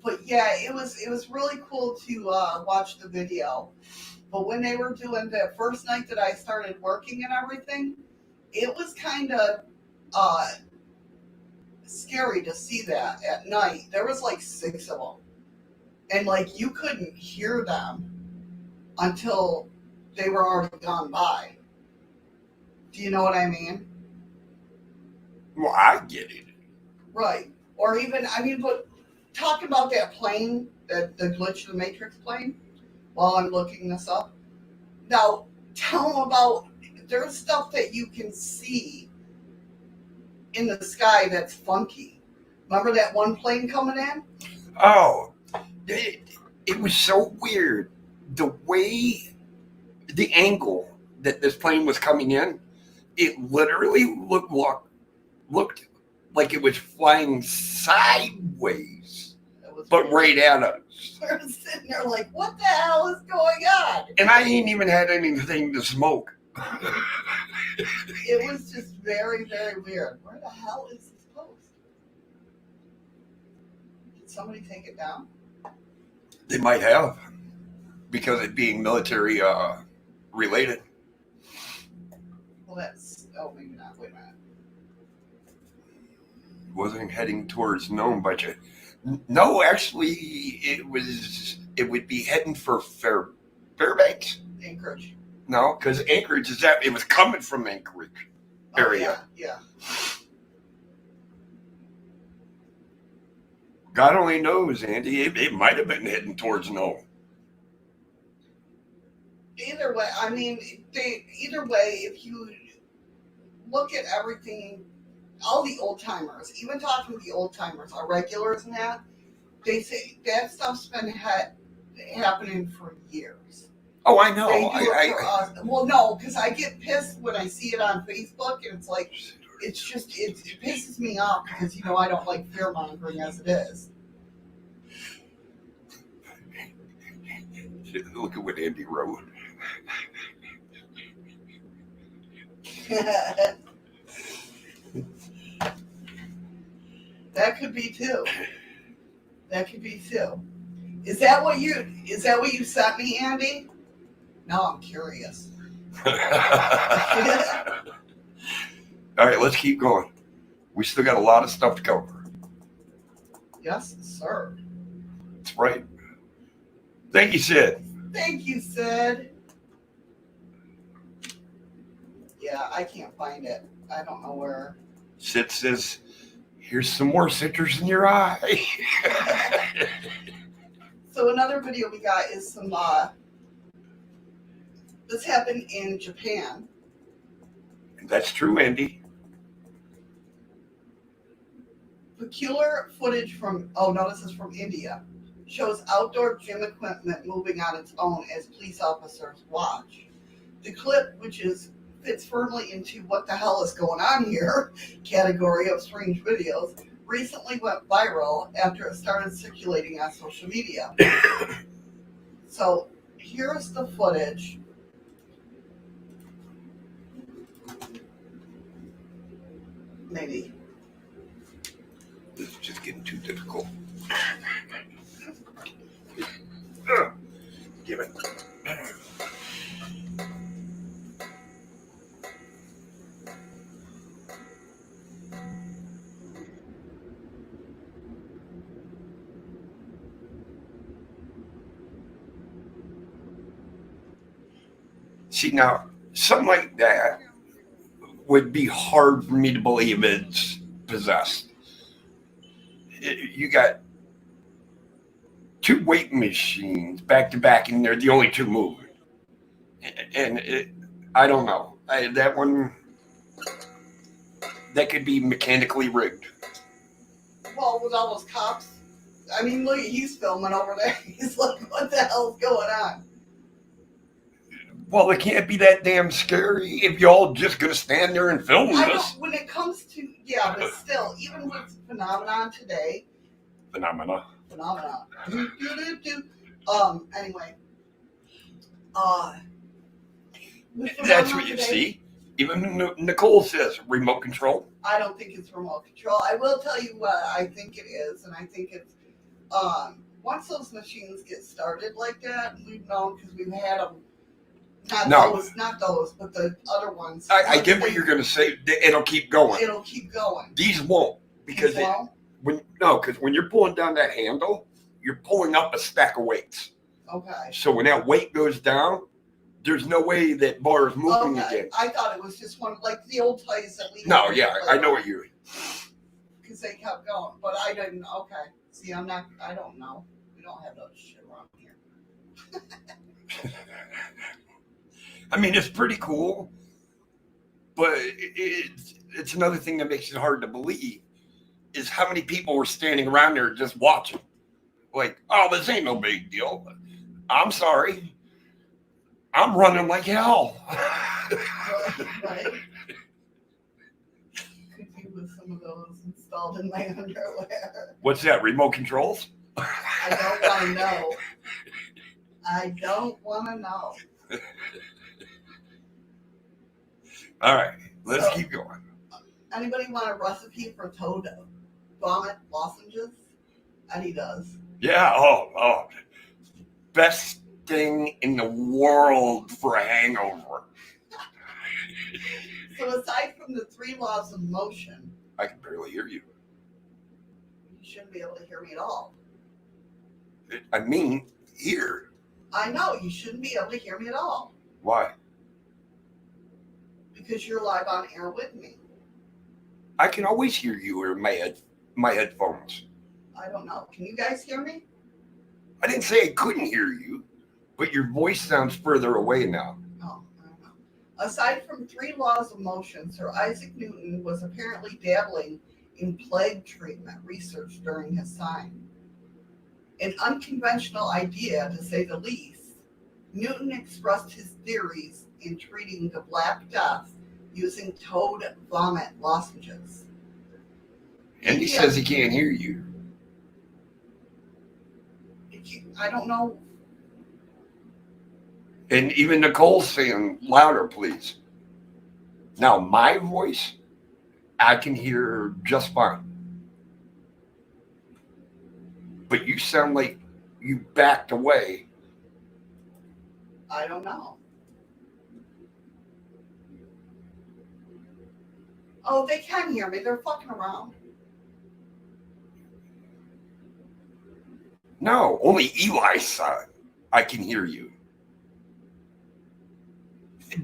But yeah, it was really cool to watch the video. But when they were doing the first night that I started working and everything, it was kind of scary to see that at night. There was like 6 of them. And like you couldn't hear them until they were already gone by. Do you know what I mean? Well, I get it. Right. Or even, but talking about that plane, the glitch of the Matrix plane, while I'm looking this up. Now, tell them about, there's stuff that you can see in the sky that's funky. Remember that one plane coming in? Oh, it was so weird. The way, the angle that this plane was coming in, it literally looked like it was flying sideways, but right at us. We're sitting there like, what the hell is going on? And I ain't even had anything to smoke. It was just very, very weird. Where the hell is this post? Did somebody take it down? They might have, because it being military related. Well, that's, maybe not. Wait a minute. Wasn't heading towards Nome, but no, actually, it would be heading for Fairbanks. Anchorage. No, because Anchorage it was coming from Anchorage area. Oh, yeah. God only knows, Andy. It might have been heading towards Nome. Either way, either way, if you look at everything, all the old timers, even talking to the old timers, our regulars and that, they say that stuff's been happening for years. Oh, I know. They do it for us. Well, no, because I get pissed when I see it on Facebook, and it's like, it's just, it pisses me off because, I don't like fear mongering as it is. Look at what Andy wrote. That could be too. Is that what you sent me, Andy? Now I'm curious. All right, let's keep going. We still got a lot of stuff to cover. Yes, sir. That's right. Thank you, Sid. Thank you, Sid. Yeah, I can't find it. I don't know where. Sid says, here's some more citrus in your eye. So another video we got is some, this happened in Japan. That's true, Andy. Peculiar footage from, this is from India, shows outdoor gym equipment moving on its own as police officers watch. The clip, which fits firmly into what the hell is going on here category of strange videos, recently went viral after it started circulating on social media. So here's the footage. Maybe. This is just getting too difficult. Give it. See, now, something like that would be hard for me to believe it's possessed. You got 2 weight machines back to back, and they're the only 2 moving. And I don't know. That one, that could be mechanically rigged. Well, with all those cops. I mean, look, he's filming over there. He's like, what the hell's going on? Well, it can't be that damn scary if y'all just gonna stand there and film I know, this. when it comes to, yeah, but still, even with phenomenon today. Phenomenon. Anyway. That's what you see. Even Nicole says remote control. I don't think it's remote control. I will tell you what I think it is, and I think it's once those machines get started like that, we've known because we've had them. Not those, but the other ones. I get what you're gonna say. It'll keep going. It'll keep going. These won't because because when you're pulling down that handle, you're pulling up a stack of weights. Okay. So when that weight goes down, there's no way that bar is moving again. I thought it was just one like the old toys that we. No, yeah, I know what you're. Because they kept going, but I didn't. Okay. See, I don't know. We don't have those shit around here. I mean, it's pretty cool, but it's another thing that makes it hard to believe is how many people were standing around there just watching. Like, oh, this ain't no big deal. I'm sorry. I'm running like hell. Right. Could be with some of those installed in my underwear. What's that, remote controls? I don't want to know. I don't want to know. All right, let's keep going. Anybody want a recipe for toad vomit lozenges? Eddie does. Yeah, oh. Best thing in the world for a hangover. So aside from the 3 laws of motion, I can barely hear you. you shouldn't be able to hear me at all. I mean, here. I know, you shouldn't be able to hear me at all. Why? Because you're live on air with me. I can always hear you in my headphones. I don't know. Can you guys hear me? I didn't say I couldn't hear you, but your voice sounds further away now. Oh, I don't know. Aside from 3 laws of motion, Sir Isaac Newton was apparently dabbling in plague treatment research during his time. An unconventional idea, to say the least, Newton expressed his theories in treating the Black Death using toad vomit lozenges. And he says he can't hear you. I don't know. And even Nicole's saying louder, please. Now, my voice, I can hear just fine. But you sound like you backed away. I don't know. Oh, they can hear me. They're fucking around. No, only Eli's side. I can hear you.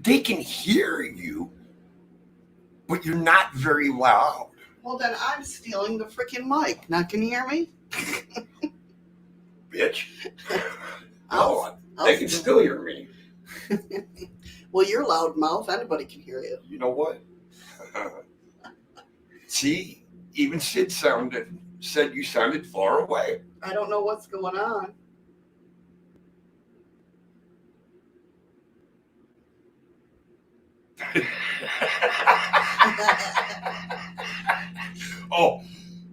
They can hear you, but you're not very loud. Well, then I'm stealing the freaking mic. Now, can you hear me? Bitch. They can still hear me. Well, you're loud mouth. Anybody can hear you. You know what? See, even Sid said you sounded far away. I don't know what's going on.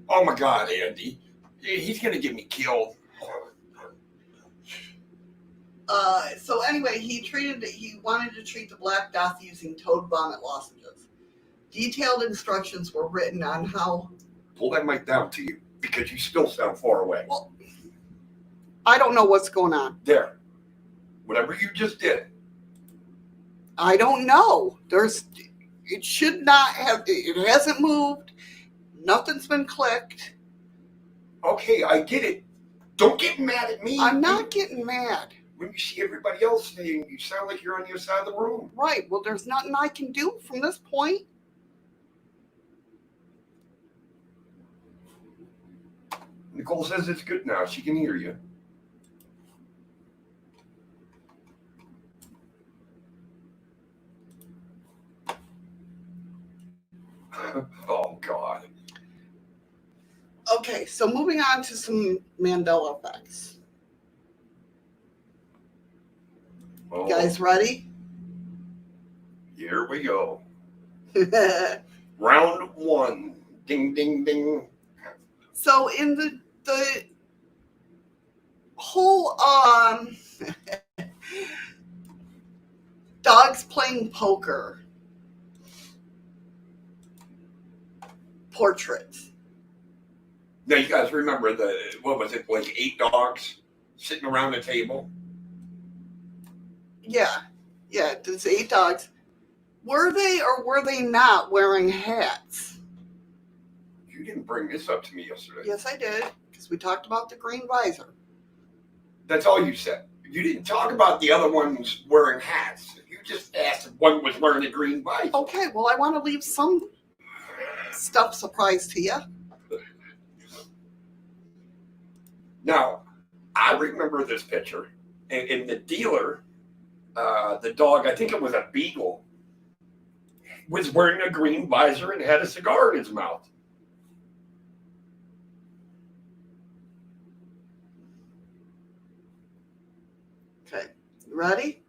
Oh my God, Andy. He's going to get me killed. So anyway, he wanted to treat the Black Death using toad vomit lozenges. Detailed instructions were written on how... Pull that mic down to you because you still sound far away. Well, I don't know what's going on. There. Whatever you just did. I don't know. It should not have... It hasn't moved. Nothing's been clicked. Okay, I get it. Don't get mad at me. I'm not getting mad. When you see everybody else saying you sound like you're on the other side of the room. Right. Well, there's nothing I can do from this point. Nicole says it's good now. She can hear you. Oh God. Okay, so moving on to some Mandela effects. Oh, You guys ready? here we go. Round one. Ding, ding, ding. So in the whole dogs playing poker portrait. Now you guys remember what was it, like 8 dogs sitting around the table? Yeah, there's 8 dogs. Were they or were they not wearing hats? You didn't bring this up to me yesterday. Yes, I did, because we talked about the green visor. That's all you said. You didn't talk about the other ones wearing hats. You just asked if one was wearing a green visor. Okay, well, I want to leave some stuff surprise to you. Now, I remember this picture, and the dealer, the dog, I think it was a beagle, was wearing a green visor and had a cigar in his mouth. Okay, you ready?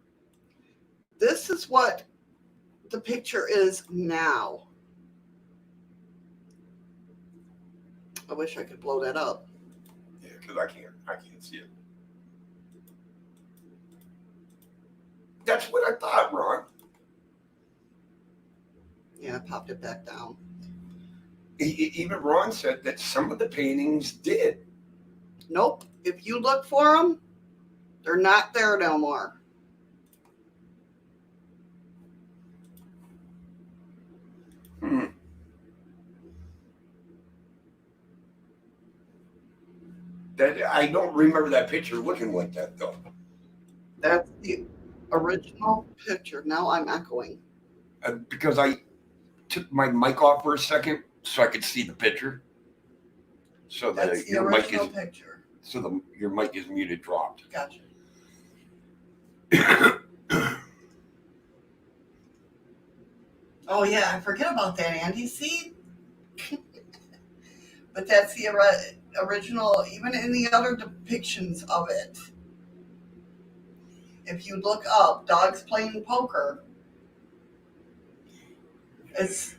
This is what the picture is now. I wish I could blow that up. Yeah, because I can't see it. That's what I thought, Ron. Yeah, I popped it back down. Even Ron said that some of the paintings did. Nope. If you look for them, they're not there no more. That I don't remember that picture looking like that though. That's the original picture. Now I'm echoing. Because I took my mic off for a second so I could see the picture. So that That's the your mic original is picture. so your mic is muted, dropped. Gotcha. Oh yeah, I forget about that, Andy. See, but that's the original. Even in the other depictions of it, if you look up dogs playing poker, it's.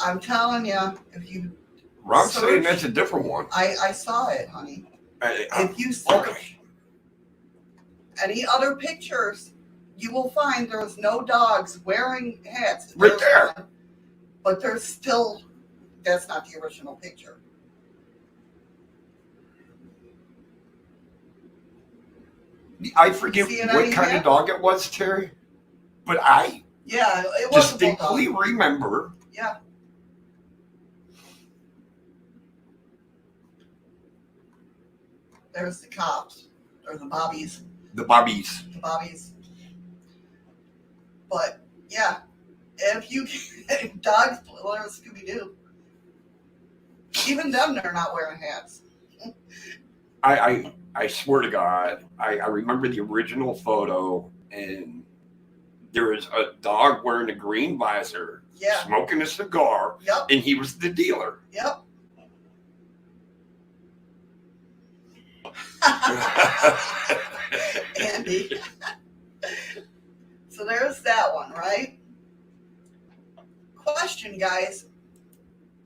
I'm telling you, if you. Ron's saying that's a different one. I saw it, honey. If you okay. any other pictures, you will find there's no dogs wearing hats. Right there. One, but there's still, that's not the original picture. I forget what kind hand? of dog it was, Terry, but I it was distinctly remember. Yeah. There's the cops, or the bobbies. The bobbies. The bobbies. But yeah, if you dogs play Scooby-Doo, even them, they're not wearing hats. I swear to God, I remember the original photo, and there was a dog wearing a green visor, smoking a cigar, and he was the dealer. Yep. Andy. So there's that one, right? Question, guys.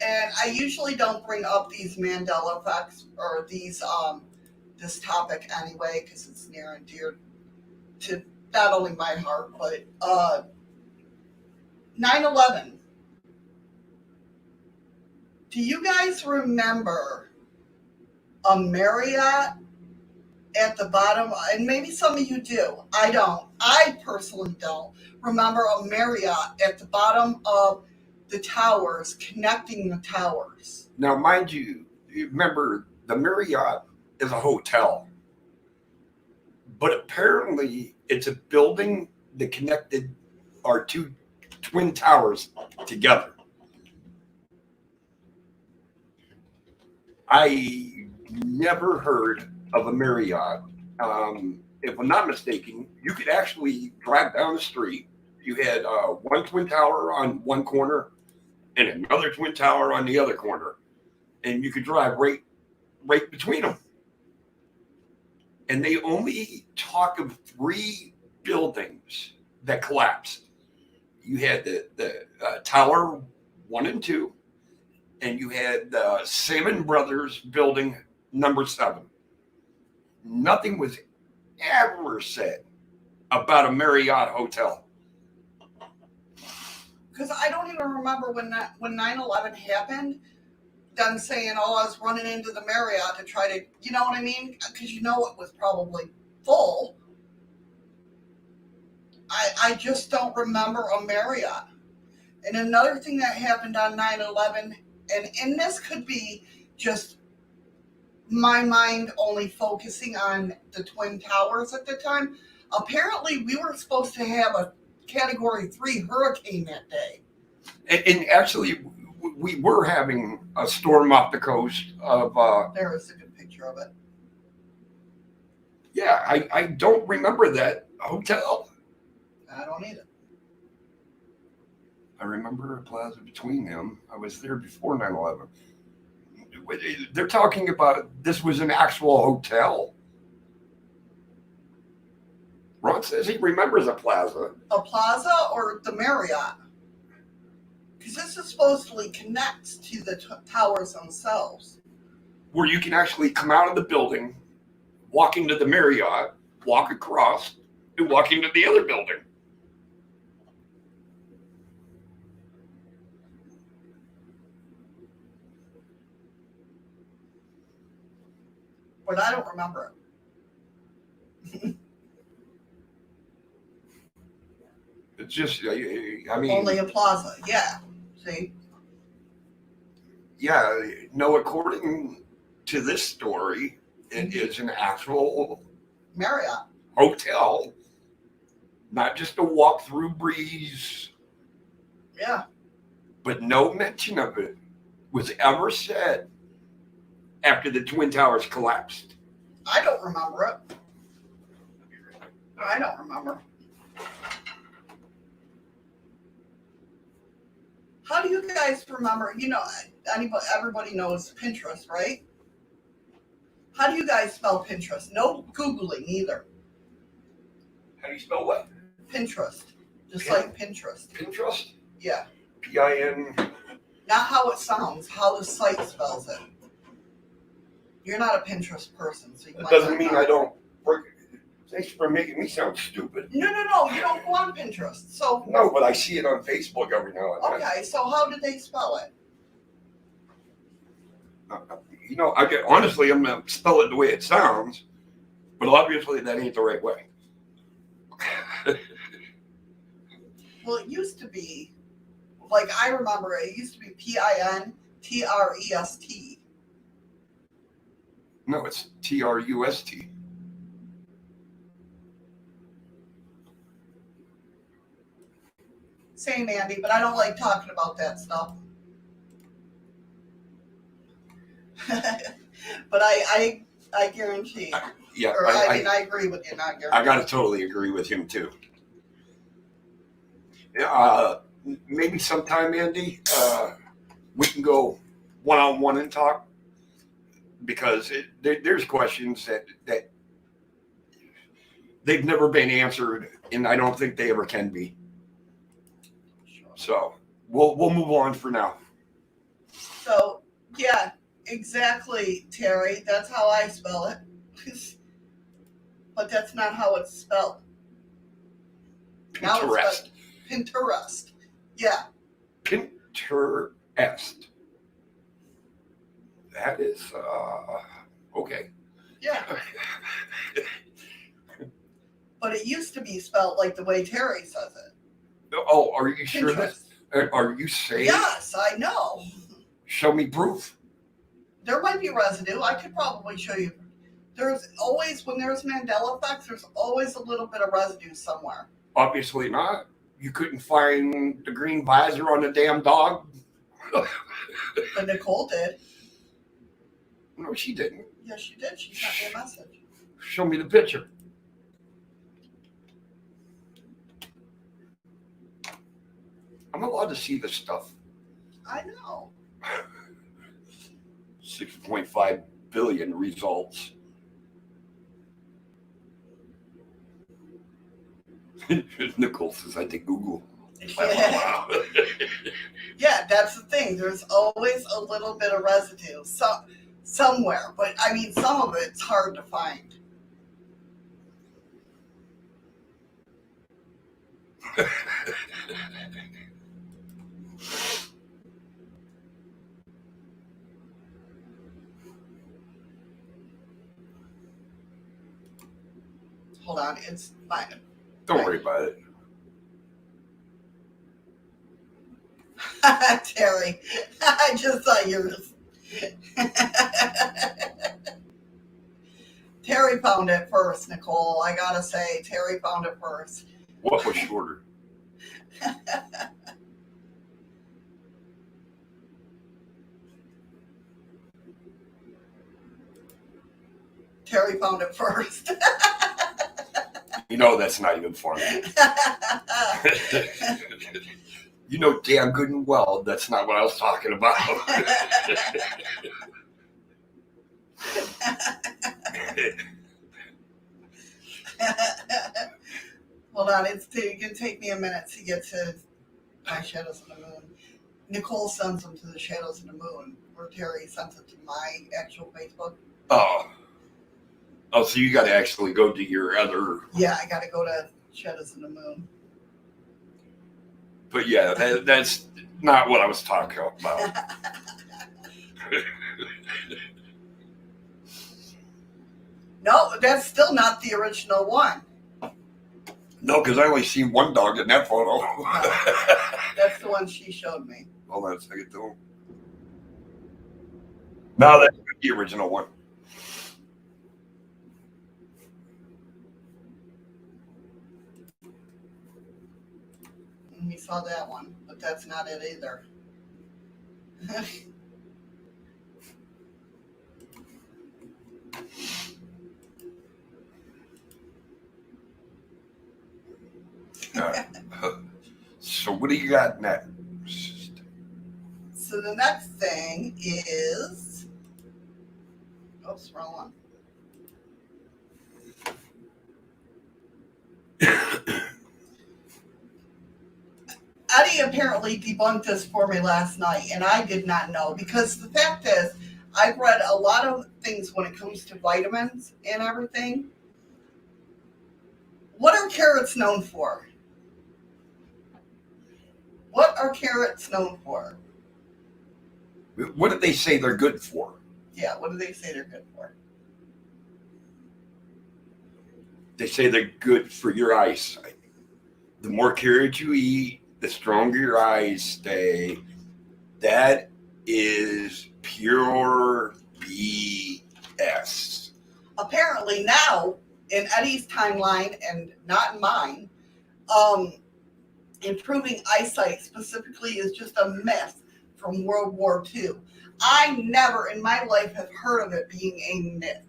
And I usually don't bring up these Mandela effects or these this topic anyway, because it's near and dear to not only my heart, but 9/11. Do you guys remember a Marriott at the bottom? And maybe some of you do. I don't. I personally don't remember a Marriott at the bottom of the towers, connecting the towers. Now, mind you, remember the Marriott is a hotel, but apparently it's a building that connected our two twin towers together. I never heard of a Marriott. If I'm not mistaken, you could actually drive down the street. You had one twin tower on one corner, and another twin tower on the other corner, and you could drive right between them. And they only talk of 3 buildings that collapsed. You had the Tower 1 and 2, and you had the Salmon Brothers building number 7. Nothing was ever said about a Marriott hotel. Because I don't even remember when 9/11 happened, them saying, "Oh, I was running into the Marriott to try to," you know what I mean? Because you know it was probably full. I just don't remember a Marriott. And another thing that happened on 9/11, and this could be just my mind only focusing on the Twin Towers at the time. Apparently, we were supposed to have a Category 3 hurricane that day. And actually, we were having a storm off the coast of. There is a good picture of it. Yeah, I don't remember that hotel. I don't either. I remember a plaza between them. I was there before 9/11. They're talking about this was an actual hotel. Ron says he remembers a plaza. A plaza or the Marriott? Because this supposedly connects to the towers themselves. Where you can actually come out of the building, walk into the Marriott, walk across, and walk into the other building. But I don't remember it. It's just, I mean. Only a plaza, yeah. See? Yeah, no, according to this story, it is an actual Marriott. Hotel, not just a walk-through breeze. Yeah. But no mention of it was ever said after the Twin Towers collapsed. I don't remember it. I don't remember. How do you guys remember? You know, everybody knows Pinterest, right? How do you guys spell Pinterest? No Googling either. How do you spell what? Pinterest. Just like Pinterest. Pinterest? Yeah. P-I-N. Not how it sounds, how the site spells it. You're not a Pinterest person, so you That doesn't mean I don't work. Thanks for making me sound stupid. No, you don't go on Pinterest. So no, but I see it on Facebook every now and then. Okay, so how did they spell it? You know, honestly, I'm gonna spell it the way it sounds, but obviously that ain't the right way. Well, it used to be, like I remember it used to be Pinterest. No, it's Trust. Same, Andy, but I don't like talking about that stuff. But I guarantee. Yeah, or I agree with you, not guarantee. I gotta totally agree with him too. Maybe sometime, Andy, we can go one-on-one and talk, because there's questions that they've never been answered, and I don't think they ever can be. So we'll move on for now. So yeah, exactly, Terry. That's how I spell it. But that's not how it's spelled. Pinterest. Pinterest. Yeah. Pinterest. That is okay. Yeah. But it used to be spelled like the way Terry says it. Oh, are you sure Pinterest. that? Are you saying? Yes, I know. Show me proof. There might be residue. I could probably show you. There's always, when there's Mandela effects, there's always a little bit of residue somewhere. Obviously not. You couldn't find the green visor on the damn dog. But Nicole did. No, she didn't. Yes, she did. She sent me a message. Show me the picture. I'm allowed to see this stuff. I know. 6.5 billion results. Nicole says, I think Google. Yeah. Yeah, that's the thing. There's always a little bit of residue somewhere, but I mean, some of it's hard to find. Hold on, it's fine. Don't worry about it. Terry, I just thought you were. Terry found it first, Nicole. I gotta say, Terry found it first. What was shorter? Terry found it first. You know that's not even funny. You know damn good and well that's not what I was talking about. Hold on, it can take me a minute to get to my Shadows of the Moon. Nicole sends them to the Shadows of the Moon, or Terry sends it to my actual Facebook. Oh, so you got to actually go to your other. Yeah, I got to go to Shadows of the Moon. But yeah, that's not what I was talking about. No, that's still not the original one. No, because I only see one dog in that photo. That's the one she showed me. Hold on a second, though. No, that's the original one. We saw that one, but that's not it either. So what do you got next? So the next thing is, oops, wrong one. Eddie apparently debunked this for me last night, and I did not know, because the fact is, I've read a lot of things when it comes to vitamins and everything. What are carrots known for? What are carrots known for? What did they say they're good for? Yeah, what do they say they're good for? They say they're good for your eyesight. The more carrots you eat, the stronger your eyes stay. That is pure BS. Apparently now, in Eddie's timeline and not in mine, improving eyesight specifically is just a myth from World War II. I never in my life have heard of it being a myth.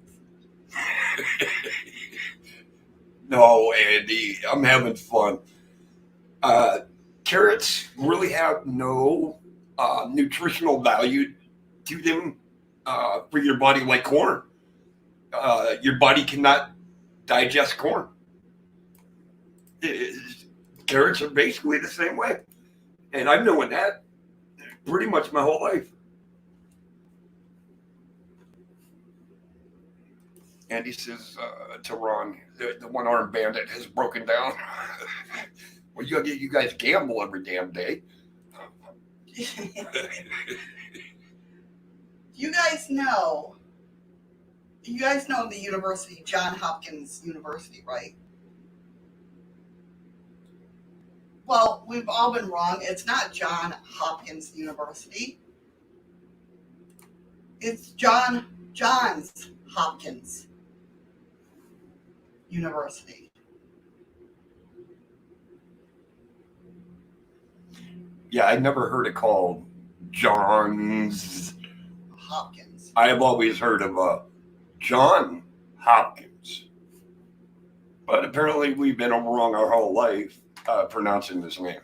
No, Andy, I'm having fun. Carrots really have no nutritional value to them for your body like corn. Your body cannot digest corn. Carrots are basically the same way. And I've known that pretty much my whole life. Andy says to Ron, the one-armed bandit has broken down. Well, you guys gamble every damn day. You guys know the university, Johns Hopkins University, right? Well, we've all been wrong. It's not Johns Hopkins University. It's Johns Hopkins University. Yeah, I never heard it called Johns Hopkins. I have always heard of John Hopkins. But apparently we've been wrong our whole life pronouncing this name.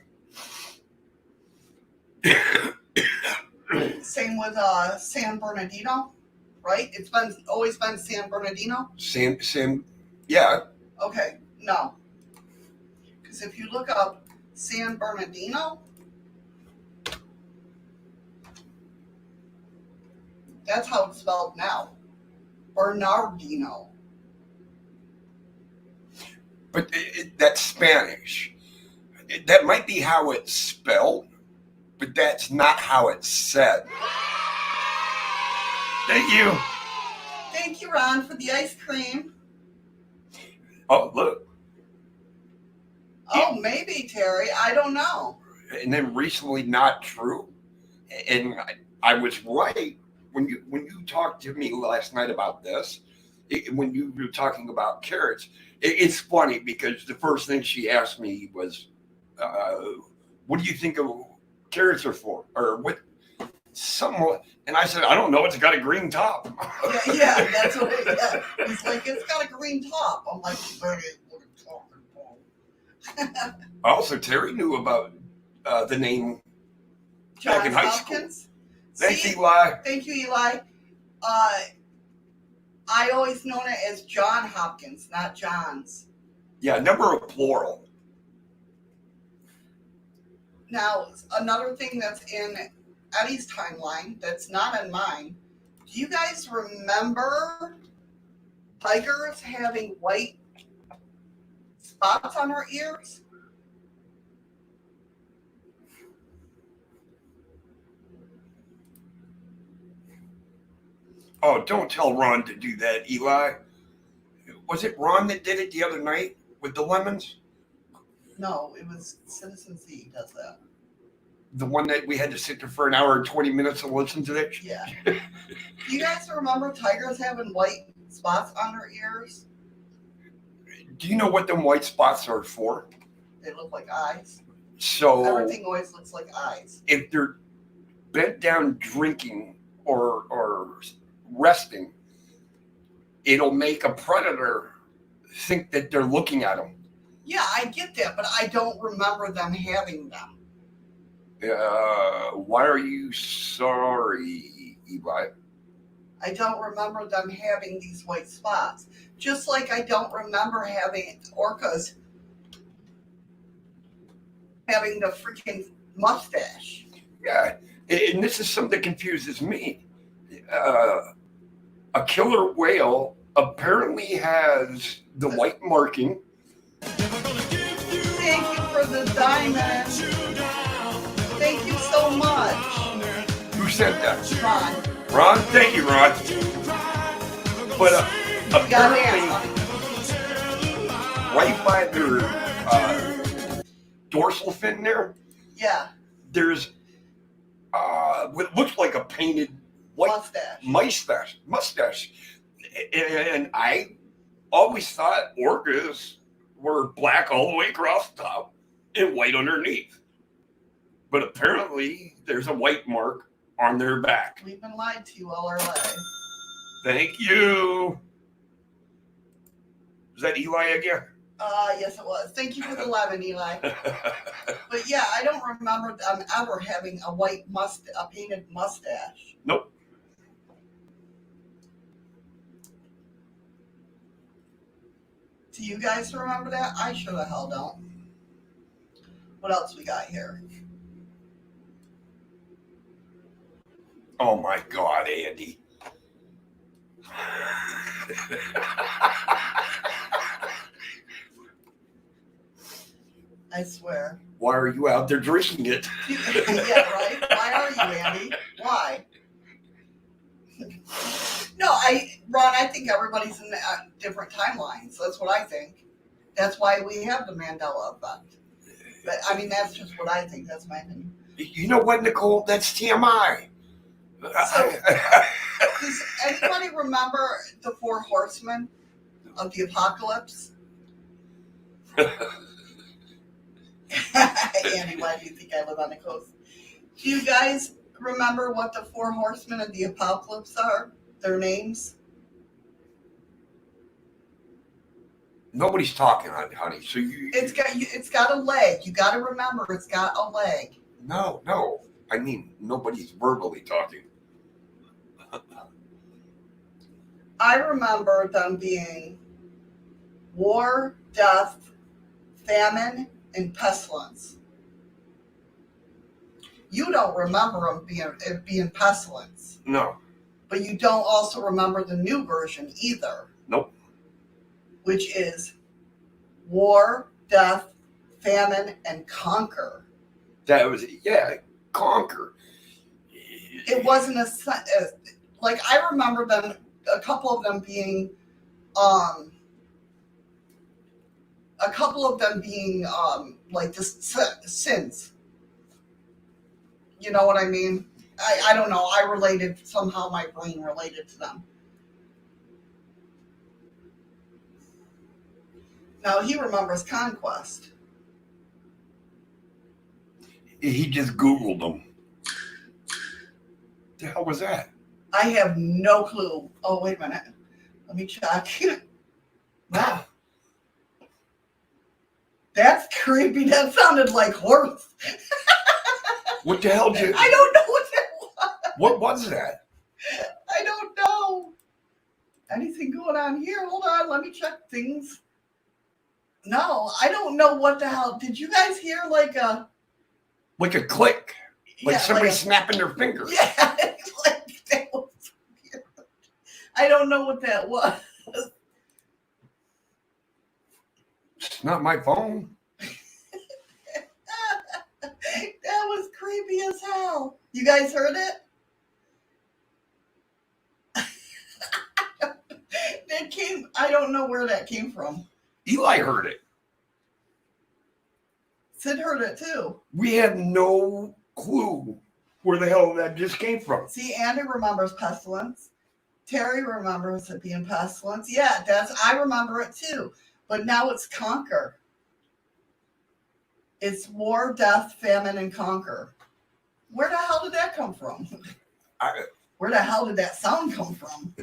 same with San Bernardino, right? It's always been San Bernardino. Sam, yeah. Okay, no. Because if you look up San Bernardino, that's how it's spelled now. Bernardino. But that's Spanish. That might be how it's spelled, but that's not how it's said. Thank you. Thank you, Ron, for the ice cream. Oh, look. Oh, maybe, Terry. I don't know. And then recently, not true. And I was right when you talked to me last night about this. When you were talking about carrots, it's funny because the first thing she asked me was, "What do you think of carrots are for?" Or what? Somewhat, and I said, "I don't know. It's got a green top." Yeah, that's what it is. He's like, "It's got a green top." I'm like, "What are you talking about?" Also, Terry knew about the name back in high Hopkins. school. Thanks, See? Eli. Thank you, Eli. I always known it as John Hopkins, not John's. Yeah, number of plural. Now, another thing that's in Eddie's timeline that's not in mine. Do you guys remember tigers having white spots on their ears? Oh, don't tell Ron to do that, Eli. Was it Ron that did it the other night with the lemons? No, it was Citizen Z does that. The one that we had to sit there for an hour and 20 minutes to listen to that? Yeah. Do you guys remember tigers having white spots on their ears? Do you know what them white spots are for? They look like eyes. So Everything always looks like eyes. if they're bent down drinking or resting, it'll make a predator think that they're looking at them. Yeah, I get that, but I don't remember them having them. Why are you sorry, Eli? I don't remember them having these white spots. Just like I don't remember having orcas having the freaking mustache. Yeah, and this is something that confuses me. A killer whale apparently has the white marking. Thank you for the diamond. Thank you so much. Who said that? Ron. Ron? Thank you, Ron. But apparently, right by their dorsal fin there, Yeah. there's what looks like a painted white mustache. And I always thought orcas were black all the way across the top and white underneath. But apparently there's a white mark on their back. We've been lied to all our lives. Thank you. Is that Eli again? Yes, it was. Thank you for the lemon, Eli. But yeah, I don't remember them ever having a painted mustache. Nope. Do you guys remember that? I sure the hell don't. What else we got here? Oh my God, Andy. I swear. Why are you out there drinking it? Yeah, right? Why are you, Andy? Why? No, Ron, I think everybody's in different timelines. That's what I think. That's why we have the Mandela effect. But, I mean, that's just what I think. That's my opinion. You know what, Nicole? That's TMI. So, does anybody remember the 4 horsemen of the apocalypse? Andy, why do you think I live on the coast? Do you guys remember what the 4 horsemen of the apocalypse are? Their names? Nobody's talking, honey. So It's got a leg. You got to remember, it's got a leg. No. I mean, nobody's verbally talking. I remember them being war, death, famine, and pestilence. You don't remember them being pestilence. No. But you don't also remember the new version either. Nope. Which is war, death, famine, and conquer. That was, yeah, conquer. It wasn't like I remember them, a couple of them being like the sins. You know what I mean? I don't know. I related, somehow my brain related to them. Now he remembers conquest. He just Googled them. The hell was that? I have no clue. Oh, wait a minute. Let me check. Wow. That's creepy. That sounded like horse. What the hell did... I don't know what that was. What was that? I don't know. Anything going on here? Hold on. Let me check things. No, I don't know what the hell. Did you guys hear like a... Like a click. Like yeah, somebody like snapping their fingers. Yeah. Like that was weird. I don't know what that was. It's not my phone. That was creepy as hell. You guys heard it? That came, I don't know where that came from. Eli heard it. Sid heard it too. We had no clue where the hell that just came from. See, Andy remembers pestilence. Terry remembers it being pestilence. Yeah, I remember it too. But now it's conquer. It's war, death, famine, and conquer. Where the hell did that come from? Where the hell did that sound come from?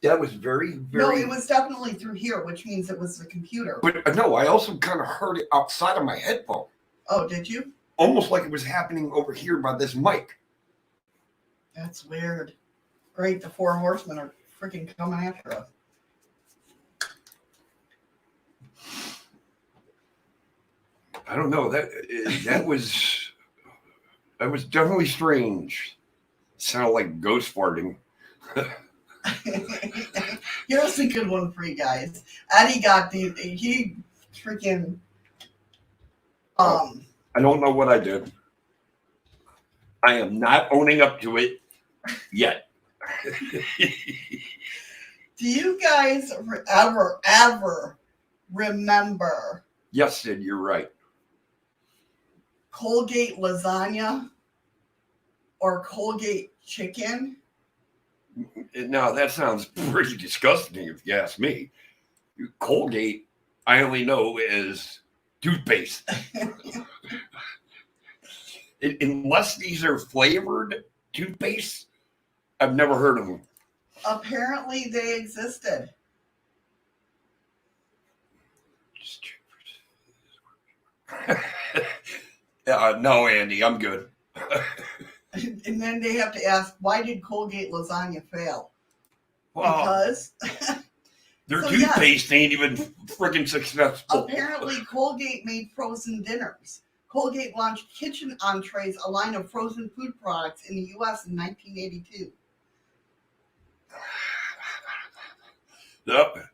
That was very, very... No, it was definitely through here, which means it was the computer. But no, I also kind of heard it outside of my headphone. Oh, did you? Almost like it was happening over here by this mic. That's weird. Great, the four horsemen are freaking coming after us. I don't know. That was definitely strange. It sounded like ghost farting. Here's a good one for you guys. Eddie got he freaking I don't know what I did. I am not owning up to it yet. Do you guys ever remember? Yes, Sid, you're right. Colgate lasagna or Colgate chicken? Now, that sounds pretty disgusting if you ask me. Colgate, I only know as toothpaste. Unless these are flavored toothpaste, I've never heard of them. Apparently, they existed. No, Andy, I'm good. And then they have to ask, why did Colgate lasagna fail? Well, Because their toothpaste ain't even freaking successful. Apparently, Colgate made frozen dinners. Colgate launched Kitchen Entrees, a line of frozen food products in the U.S. in 1982. Yep.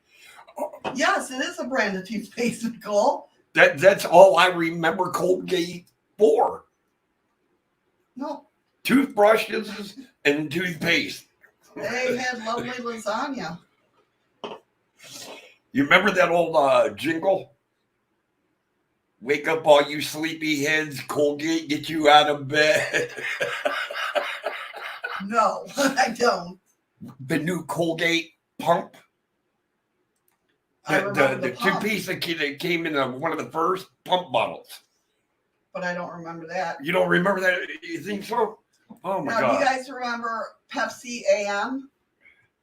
Yes, it is a brand of toothpaste, Nicole. That's all I remember Colgate for. No. Toothbrushes and toothpaste. They had lovely lasagna. You remember that old jingle? Wake up, all you sleepy heads. Colgate, get you out of bed. No, I don't. The new Colgate pump. The toothpaste that came in one of the first pump bottles. But I don't remember that. You don't remember that? You think so? Oh, my God. Do you guys remember Pepsi AM?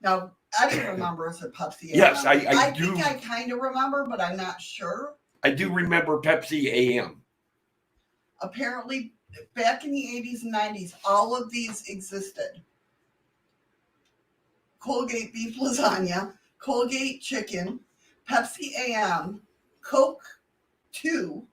Now, Eddie remembers a Pepsi AM. Yes, I do. think I kind of remember, but I'm not sure. I do remember Pepsi AM. Apparently, back in the 80s and 90s, all of these existed. Colgate beef lasagna, Colgate chicken, Pepsi AM, Coke 2,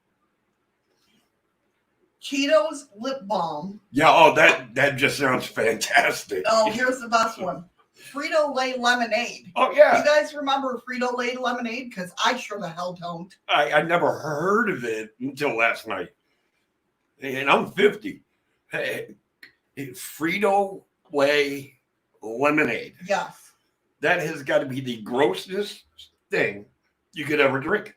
Cheetos lip balm. Yeah, oh, that just sounds fantastic. Oh, here's the best one. Frito-Lay lemonade. Oh, Do yeah. you guys remember Frito-Lay lemonade? Because I sure the hell don't. I never heard of it until last night. And I'm 50. Hey, Frito-Lay lemonade. Yes. That has got to be the grossest thing you could ever drink.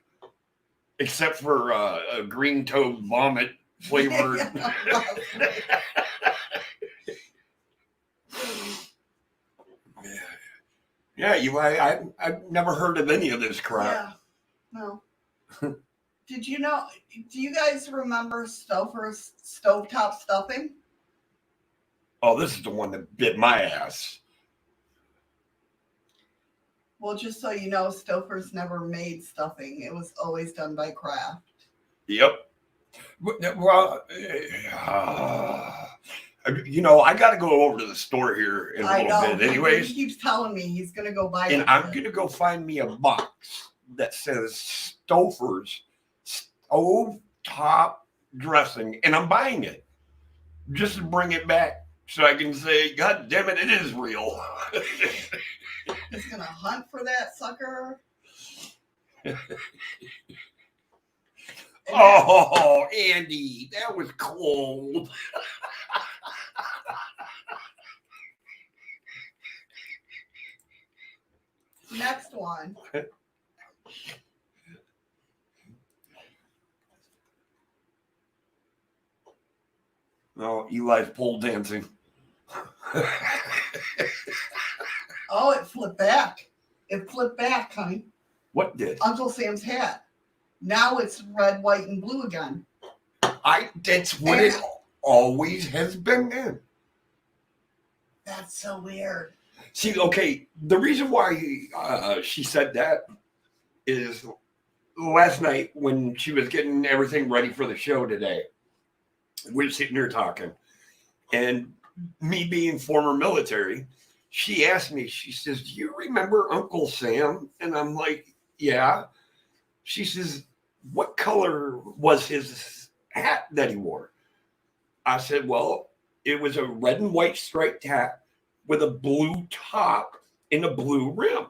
Except for a green toad vomit flavored. Yeah, I've never heard of any of this crap. Yeah. No. Did you know? Do you guys remember Stouffer's stovetop stuffing? Oh, this is the one that bit my ass. Well, just so you know, Stouffer's never made stuffing. It was always done by Kraft. Yep. Well, I got to go over to the store here in a little bit anyways. He keeps telling me he's going to go buy it. And I'm going to go find me a box that says Stouffer's Stovetop Dressing. And I'm buying it just to bring it back so I can say, God damn it, it is real. He's going to hunt for that sucker. Oh, Andy, that was cold. Next one. No, Eli's pole dancing. Oh, it flipped back. It flipped back, honey. What did? Uncle Sam's hat. Now it's red, white, and blue again. That's what it always has been in. That's so weird. See, okay, the reason why she said that is last night when she was getting everything ready for the show today, we were sitting there talking, and me being former military, she asked me, she says, do you remember Uncle Sam? And I'm like, yeah. She says, what color was his hat that he wore? I said, well, it was a red and white striped hat with a blue top and a blue rim.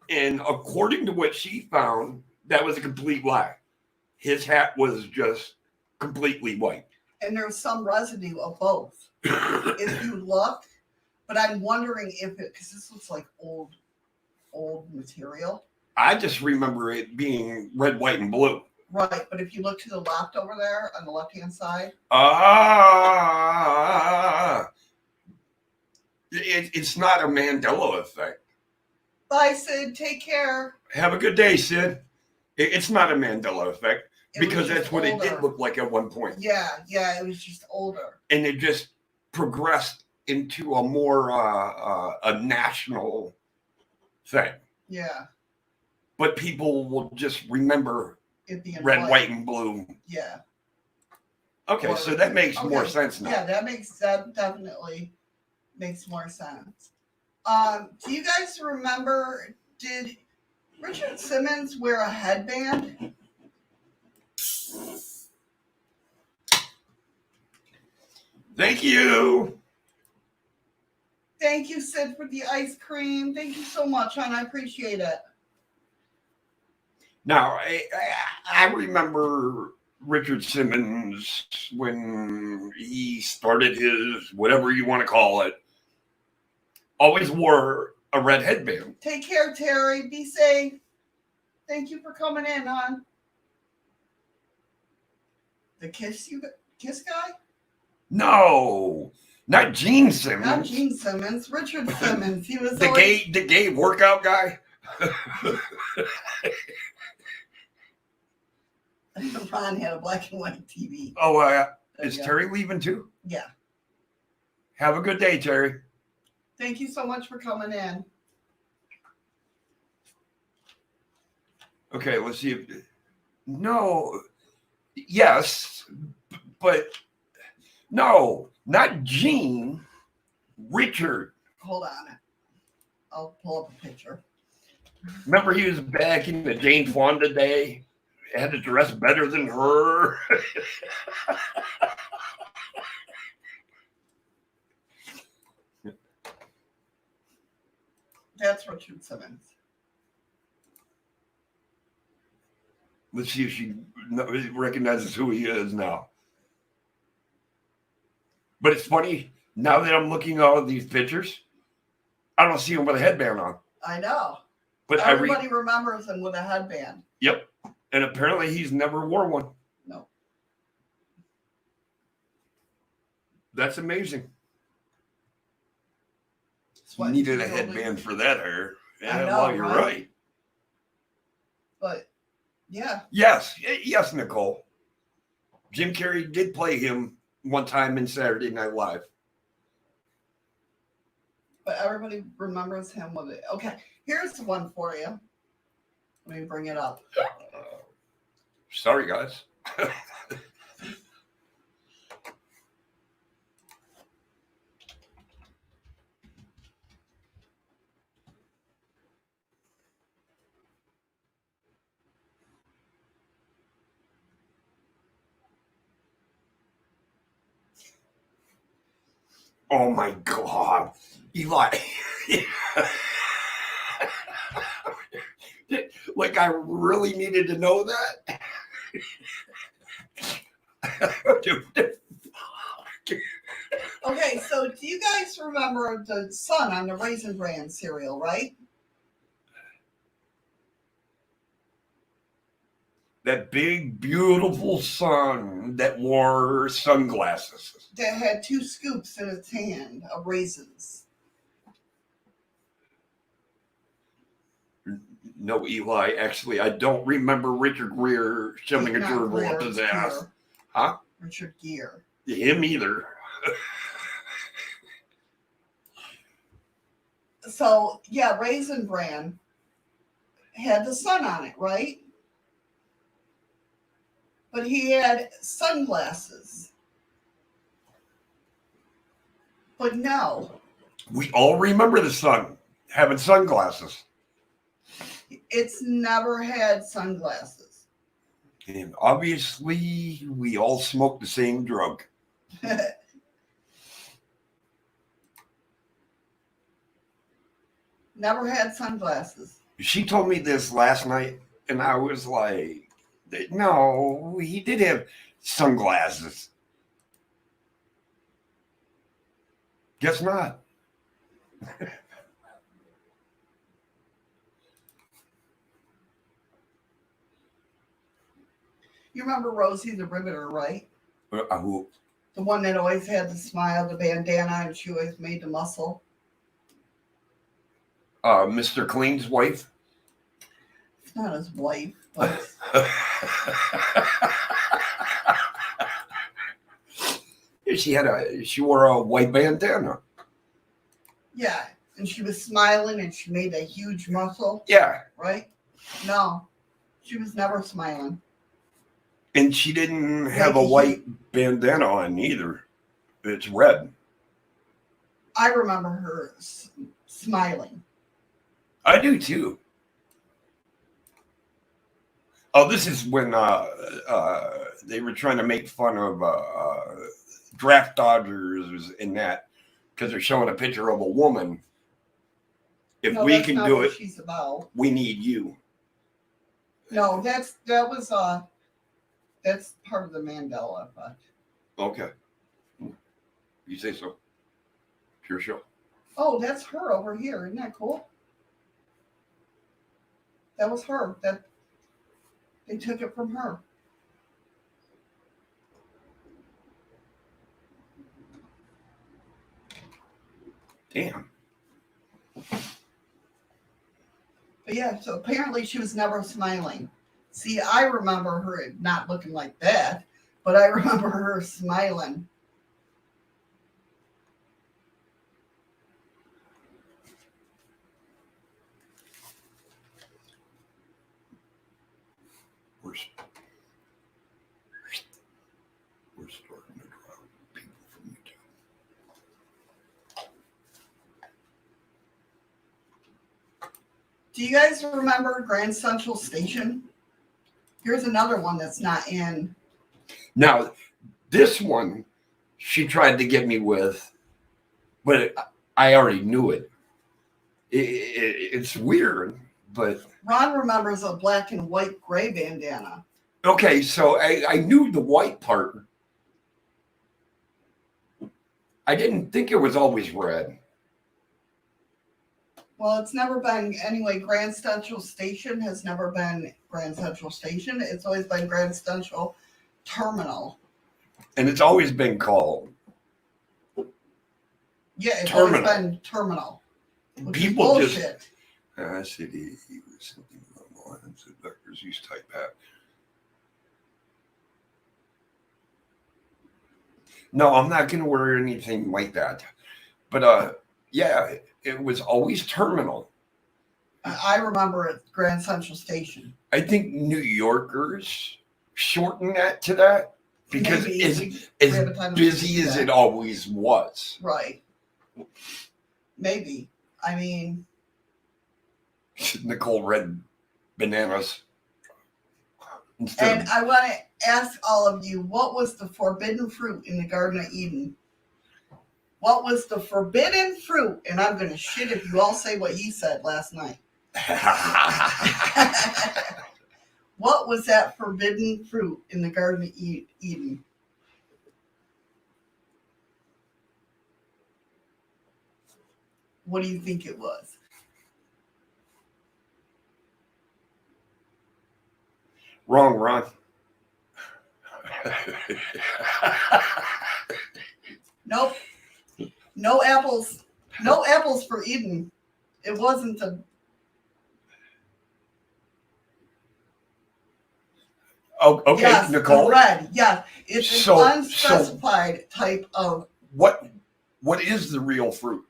And according to what she found, that was a complete lie. His hat was just completely white. And there's some residue of both. If you look, but I'm wondering if it, because this looks like old material. I just remember it being red, white, and blue. Right, but if you look to the left over there on the left-hand side. It's not a Mandela effect. Bye, Sid. Take care. Have a good day, Sid. It's not a Mandela effect because that's what it did look like at one point. Yeah, it was just older. And it just progressed into a more a national thing. Yeah. But people will just remember it being red, white, and blue. Yeah. Okay, so that makes more sense now. Yeah, that definitely makes more sense. Do you guys remember, did Richard Simmons wear a headband? Thank you. Thank you, Sid, for the ice cream. Thank you so much, hon. I appreciate it. Now, I remember Richard Simmons when he started his, whatever you want to call it, always wore a red headband. Take care, Terry. Be safe. Thank you for coming in, hon. The kiss guy? No, not Gene Simmons. Not Gene Simmons. Richard Simmons. He was the gay workout guy. Ron had a black and white TV. Oh, is Terry leaving too? Yeah. Have a good day, Terry. Thank you so much for coming in. Okay, let's see if... No. Yes, but... No, not Gene. Richard. Hold on. I'll pull up a picture. Remember he was back in the Jane Fonda day? Had to dress better than her. That's Richard Simmons. Let's see if she recognizes who he is now. But it's funny, now that I'm looking at all of these pictures, I don't see him with a headband on. I know. But everybody remembers him with a headband. Yep. And apparently he's never wore one. No. That's amazing. That's You what needed a he's headband holding. for that hair. Yeah, I know, well, you're right. But yeah. Yes, Nicole. Jim Carrey did play him one time in Saturday Night Live. But everybody remembers him with it. Okay, here's the one for you. Let me bring it up. Sorry, guys. Oh my God, Eli. Like I really needed to know that. Okay, so do you guys remember the sun on the Raisin Bran cereal, right? That big, beautiful sun that wore sunglasses. That had 2 scoops in its hand of raisins. No, Eli, actually, I don't remember Richard Gere shoving a Not gerbil Greer, up his it's ass. Gere. Huh? Richard Gere. Him either. So, yeah, Raisin Bran had the sun on it, right? But he had sunglasses. But no, We all remember the sun having sunglasses. it's never had sunglasses. And obviously, we all smoke the same drug. Never had sunglasses. She told me this last night, and I was like, no, he did have sunglasses. Guess not. You remember Rosie the Riveter, right? Who? The one that always had the smile, the bandana, and she always made the muscle. Mr. Clean's wife. It's not his wife, but She wore a white bandana. yeah. And she was smiling and she made a huge muscle, Yeah. right? No, she was never smiling. And she didn't have a Like, white bandana on either. It's red. I remember her smiling. I do too. Oh, this is when they were trying to make fun of draft dodgers in that because they're showing a picture of a woman. If No, we that's can not do what it, she's about. we need you. No, that's part of the Mandela effect. Okay. You say so. Pure show. Oh, that's her over here. Isn't that cool? That was her. That they took it from her. Damn. But yeah, so apparently she was never smiling. See, I remember her not looking like that, but I remember her smiling. We're starting to draw people from YouTube. Do you guys remember Grand Central Station? Here's another one that's not in. Now, this one, she tried to get me with, but I already knew it. It's weird, but... Ron remembers a black and white gray bandana. Okay, so I knew the white part. I didn't think it was always red. Well, it's never been, anyway, Grand Central Station has never been Grand Central Station. It's always been Grand Central Terminal. And it's always been called. Yeah, it's Terminal. always been Terminal. People just... bullshit. City was something along the lines of doctors used to type out. No, I'm not going to wear anything like that. But yeah, it was always Terminal. I remember it, Grand Central Station. I think New Yorkers shorten that to that because Maybe. as We have a time to busy do as that. it always was. Right. Maybe. I mean, Nicole read bananas. Instead and I want to ask all of you, what was the forbidden fruit in the Garden of Eden? What was the forbidden fruit? And I'm going to shit if you all say what he said last night. What was that forbidden fruit in the Garden of Eden? What do you think it was? Wrong, Ron. Nope. No apples. No apples for Eden. It wasn't a... Oh, okay, yes, Nicole. red. Yeah, it's an So- unspecified type of... What is the real fruit?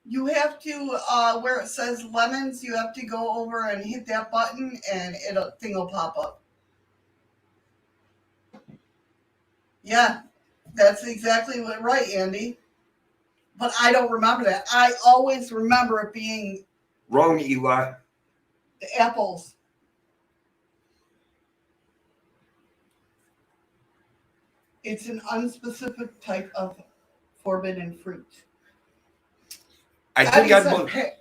You have to, where it says lemons, you have to go over and hit that button and thing will pop up. Yeah, that's exactly right, Andy. But I don't remember that. I always remember it being Wrong, Eli. the apples. It's an unspecific type of forbidden fruit. I think Abby I'd said look. pear.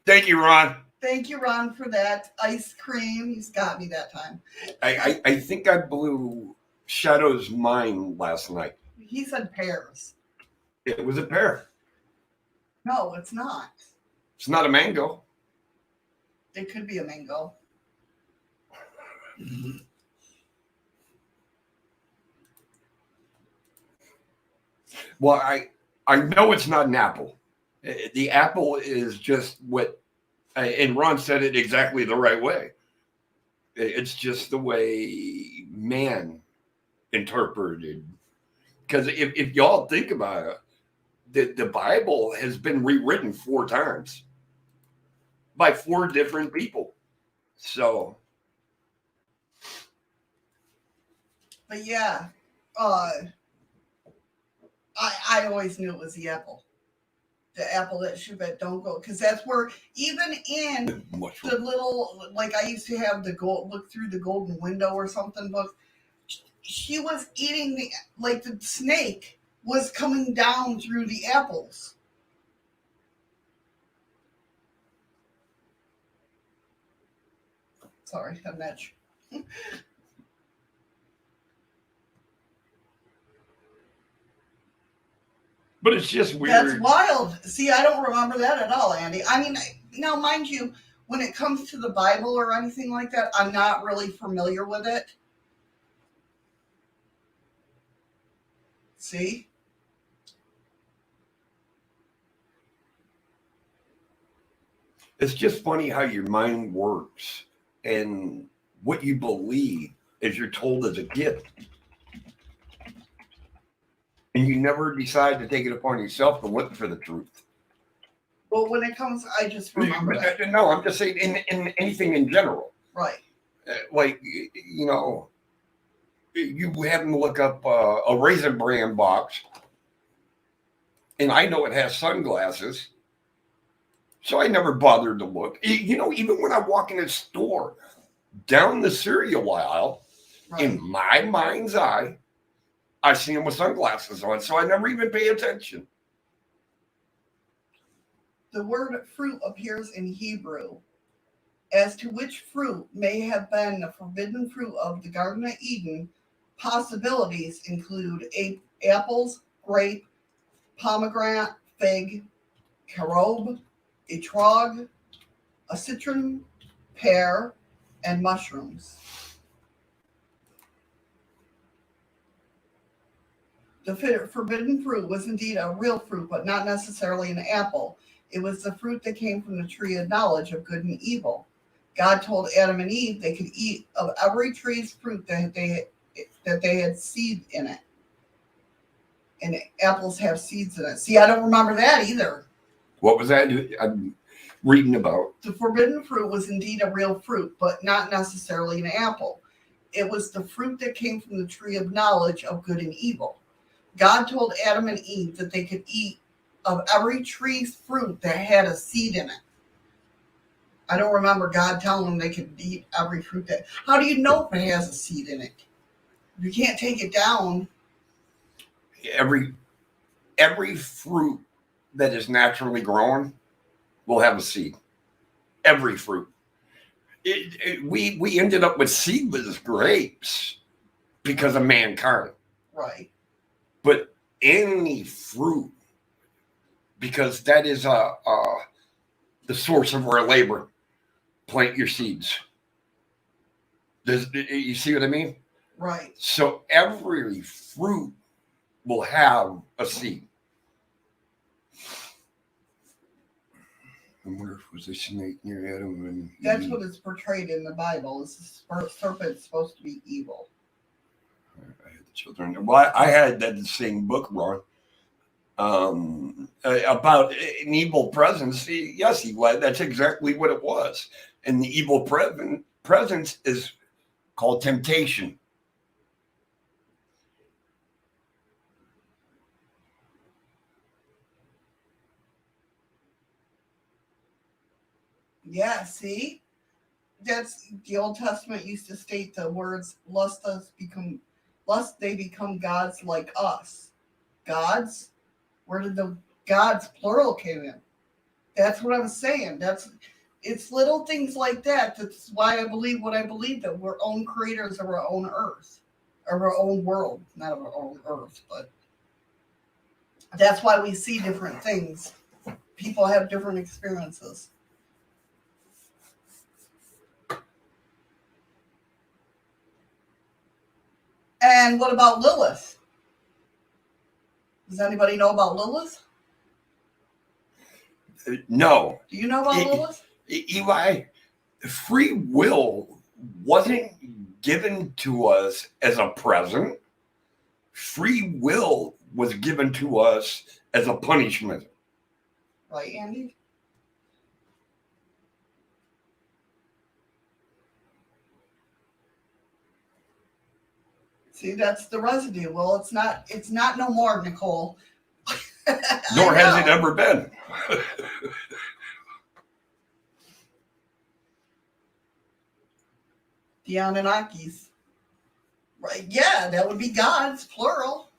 Thank you, Ron. Thank you, Ron, for that. Ice cream. He's got me that time. I think I blew Shadow's mind last night. He said pears. It was a pear. No, it's not. It's not a mango. It could be a mango. Well, I know it's not an apple. The apple is just what, and Ron said it exactly the right way. It's just the way man interpreted. Because if y'all think about it, the Bible has been rewritten 4 times by 4 different people. So. But yeah, I always knew it was the apple. The apple that Chevette don't go. Because that's where, even in the little, like I used to have the look through the golden window or something book, she was eating the snake was coming down through the apples. Sorry, I'm not sure. But it's just weird. That's wild. See, I don't remember that at all, Andy. I mean, now, mind you, when it comes to the Bible or anything like that, I'm not really familiar with it. See? It's just funny how your mind works and what you believe as you're told as a gift. And you never decide to take it upon yourself to look for the truth. Well, when it comes, I just remember that. No, I'm just saying in anything in general. Right. Like, you know, you have them look up a Raisin Bran box And I know it has sunglasses. So I never bothered to look. You know, even when I walk in a store, down the cereal aisle, Right. in my mind's eye, I see him with sunglasses on. So I never even pay attention. The word fruit appears in Hebrew. As to which fruit may have been the forbidden fruit of the Garden of Eden, possibilities include apples, grape, pomegranate, fig, carob, etrog, a citron, pear, and mushrooms. The forbidden fruit was indeed a real fruit, but not necessarily an apple. It was the fruit that came from the tree of knowledge of good and evil. God told Adam and Eve they could eat of every tree's fruit that they had seed in it. And apples have seeds in it. See, I don't remember that either. What was that I'm reading about? The forbidden fruit was indeed a real fruit, but not necessarily an apple. It was the fruit that came from the tree of knowledge of good and evil. God told Adam and Eve that they could eat of every tree's fruit that had a seed in it. I don't remember God telling them they could eat every fruit that. How do you know if it has a seed in it? You can't take it down. Every fruit that is naturally grown will have a seed. Every fruit. We ended up with seedless grapes because of mankind. Right. But any fruit, because that is the source of our labor, plant your seeds. You see what I mean? Right. So every fruit will have a seed. And where was the snake near Adam and Eve? That's what is portrayed in the Bible. Is the serpent supposed to be evil? I had the children. Well, I had that same book, Ron, about an evil presence. Yes, he was. That's exactly what it was. And the evil presence is called temptation. Yeah, see? That's the Old Testament used to state the words, lest they become gods like us. Gods? Where did the gods plural came in? That's what I'm saying. It's little things like that. That's why I believe what I believe, that we're own creators of our own earth, of our own world, not of our own earth, but that's why we see different things. People have different experiences. And what about Lilith? Does anybody know about Lilith? No. Do you know about Lilith? Eli, free will wasn't given to us as a present. Free will was given to us as a punishment. Right, Andy? See, that's the residue. Well, it's not no more, Nicole. Nor has it ever been. The Anunnakis. Right, yeah, that would be gods, plural.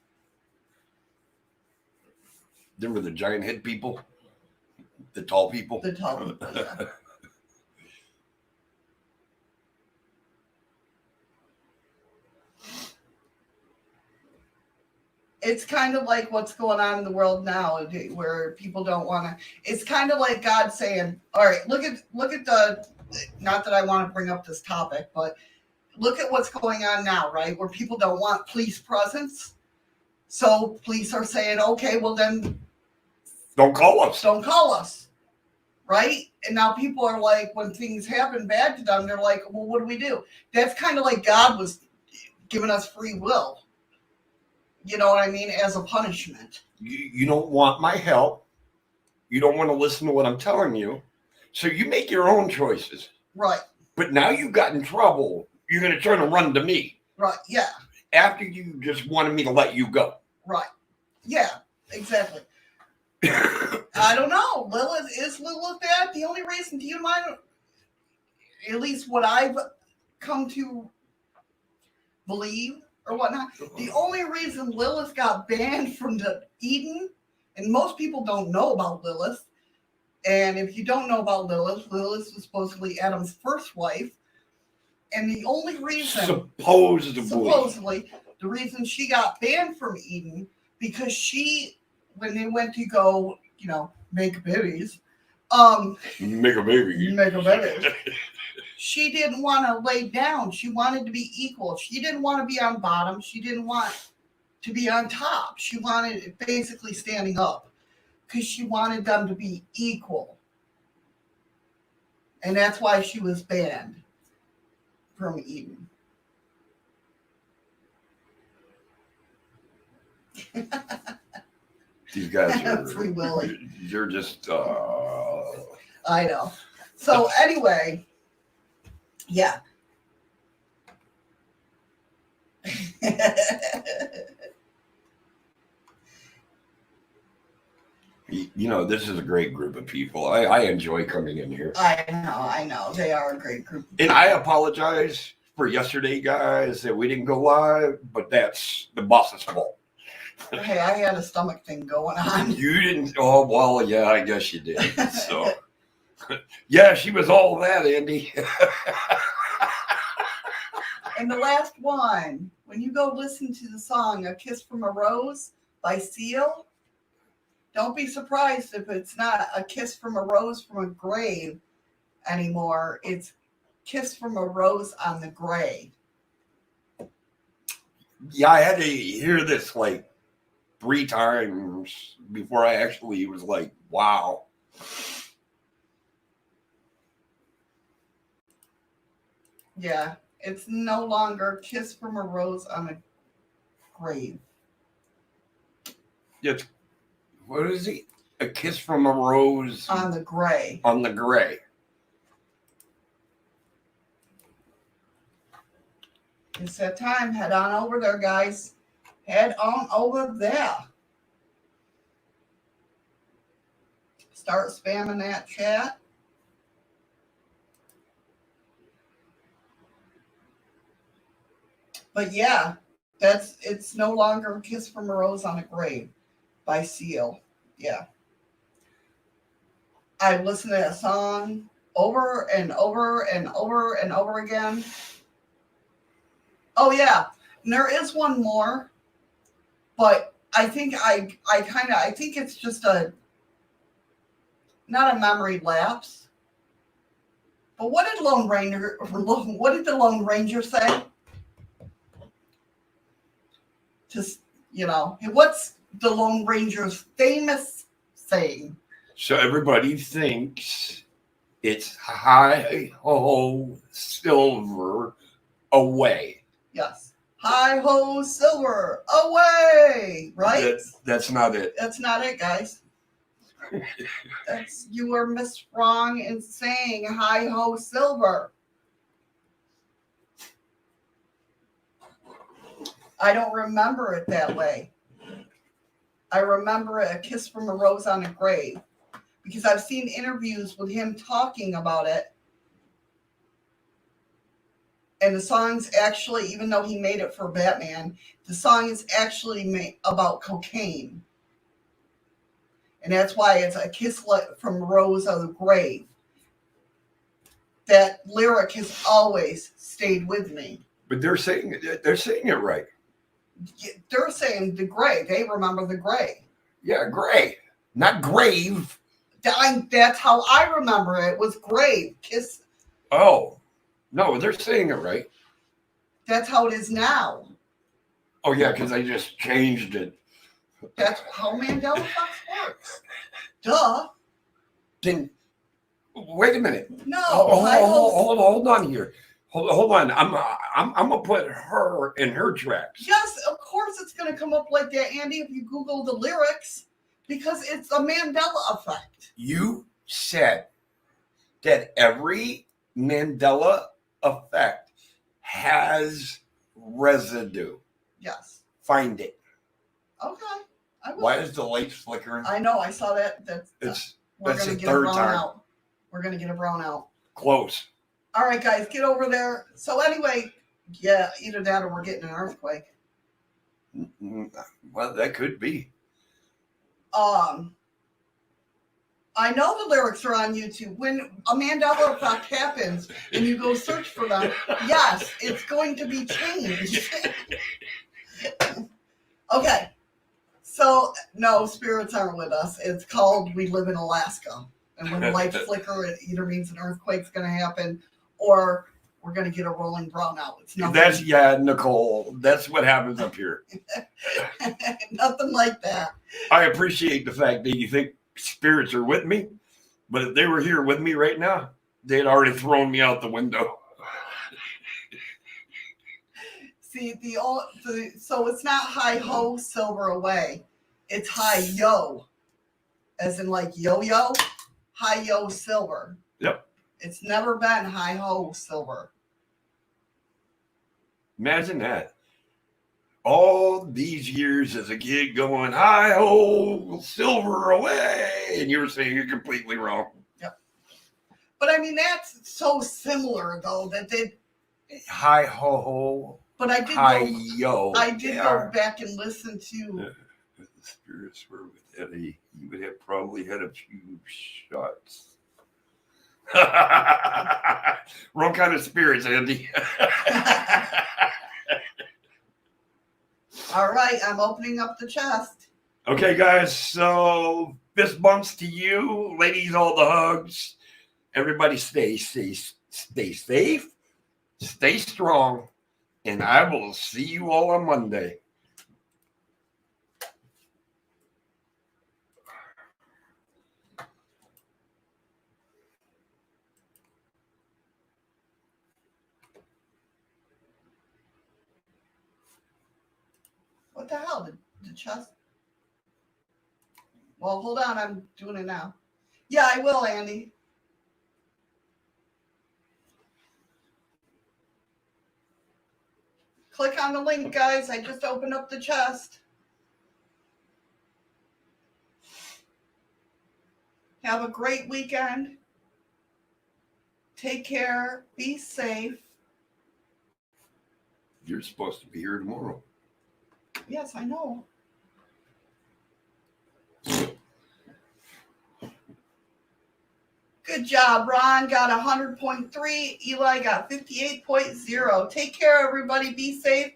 They were the giant head people, the tall people. The tall people, yeah. It's kind of like what's going on in the world now, where people don't want to. It's kind of like God saying, "All right, look at the." Not that I want to bring up this topic, but look at what's going on now, right? Where people don't want police presence, so police are saying, "Okay, well then, don't call us. Don't call us." Right? And now people are like, when things happen bad to them, they're like, "Well, what do we do?" That's kind of like God was giving us free will. You know what I mean? As a punishment. You don't want my help. You don't want to listen to what I'm telling you. So you make your own choices. Right. But now you got in trouble. You're going to turn and run to me. Right. Yeah. After you just wanted me to let you go. Right. Yeah, exactly. I don't know. Is Lilith bad? The only reason, do you mind, at least what I've come to believe or whatnot, the only reason Lilith got banned from the Eden, and most people don't know about Lilith, and if you don't know about Lilith, Lilith was supposedly Adam's first wife, and the only reason, supposedly, the reason she got banned from Eden, because she, when they went to go, make babies, make a baby. She didn't want to lay down. She wanted to be equal. She didn't want to be on bottom. She didn't want to be on top. She wanted basically standing up because she wanted them to be equal. And that's why she was banned from Eden. These guys are Free Willy. You're just I know. So anyway, yeah. This is a great group of people. I enjoy coming in here. I know. They are a great group. And I apologize for yesterday, guys, that we didn't go live, but that's the boss's fault. Hey, I had a stomach thing going on. You didn't? Oh, well, yeah, I guess you did. So, yeah, she was all that, Andy. And the last one, when you go listen to the song A Kiss from a Rose by Seal, don't be surprised if it's not A Kiss from a Rose from a Grave anymore. It's Kiss from a Rose on the Grave. Yeah, I had to hear this like 3 times before I actually was like, wow. Yeah, it's no longer Kiss from a Rose on a Grave. It's, what is it? A Kiss from a Rose on the Gray. On the Gray. It's that time. Head on over there, guys. Head on over there. Start spamming that chat. But yeah, it's no longer A Kiss from a Rose on a Grave by Seal. Yeah. I've listened to that song over and over and over and over again. Oh yeah, and there is one more, but I think I think it's just not a memory lapse. But what did the Lone Ranger say? Just, what's the Lone Ranger's famous saying? So everybody thinks it's hi ho silver away. Yes. Hi ho silver away, right? That's not it. That's not it, guys. You are wrong in saying hi ho silver. I don't remember it that way. I remember A Kiss from a Rose on a Grave because I've seen interviews with him talking about it. And the song's actually, even though he made it for Batman, the song is actually made about cocaine. And that's why it's A Kiss from a Rose on the Grave. That lyric has always stayed with me. But they're saying it right. They're saying the Gray. They remember the Gray. Yeah, Gray, not Grave. That's how I remember it. Was Grave. Kiss. Oh, no, they're saying it right. That's how it is now. Oh yeah, because I just changed it. That's how Mandela Effects works. Duh. Then wait a minute. No. Hold on here. Hold on. I'm gonna put her in her tracks. Yes, of course it's gonna come up like that, Andy, if you Google the lyrics, because it's a Mandela effect. You said that every Mandela effect has residue. Yes. Find it. Okay. Why is the lights flickering? I know. I saw that. We're That's gonna the get a third brownout. We're gonna get a brownout. Close. All right, guys, get over there. So anyway, yeah, either that or we're getting an earthquake. Well, that could be. I know the lyrics are on YouTube. When a Mandella Effect happens and you go search for them, yes, it's going to be changed. Okay. So, no, spirits aren't with us. It's called We Live in Alaska. And when the lights flicker, it either means an earthquake's going to happen or we're going to get a rolling brownout. It's nothing. Nicole. That's what happens up here. Nothing like that. I appreciate the fact that you think spirits are with me, but if they were here with me right now, they'd already thrown me out the window. See, so it's not hi ho, silver away. It's hi yo, as in like yo yo, hi yo silver. Yep. It's never been hi ho silver. Imagine that. All these years as a kid going hi ho, silver away, and you were saying you're completely wrong. Yep. But I mean that's so similar though that they hi ho ho. But I did go back and listen to. If the spirits were with Eddie, you would have probably had a few shots. Wrong kind of spirits, Andy. All right, I'm opening up the chest. Okay, guys. So fist bumps to you, ladies. All the hugs. Everybody, stay safe, stay strong. And I will see you all on Monday. What the hell? The chest? Well, hold on. I'm doing it now. Yeah, I will, Andy. Click on the link, guys. I just opened up the chest. Have a great weekend. Take care. Be safe. You're supposed to be here tomorrow. Yes, I know. Good job. Ron got 100.3. Eli got 58.0. Take care, everybody. Be safe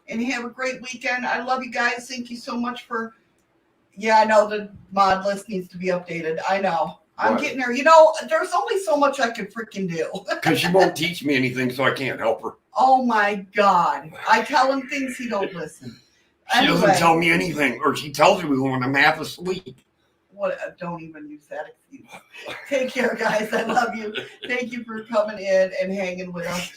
and have a great weekend. I love you guys. Thank you so much for. Yeah, I know the mod list needs to be updated. I know. I'm getting there. You know, there's only so much I could freaking do. Because she won't teach me anything, so I can't help her. Oh, my God. I tell him things, he don't listen. She doesn't tell me anything, or she tells me when I'm half asleep. What? Don't even use that excuse. Take care, guys. I love you. Thank you for coming in and hanging with us today.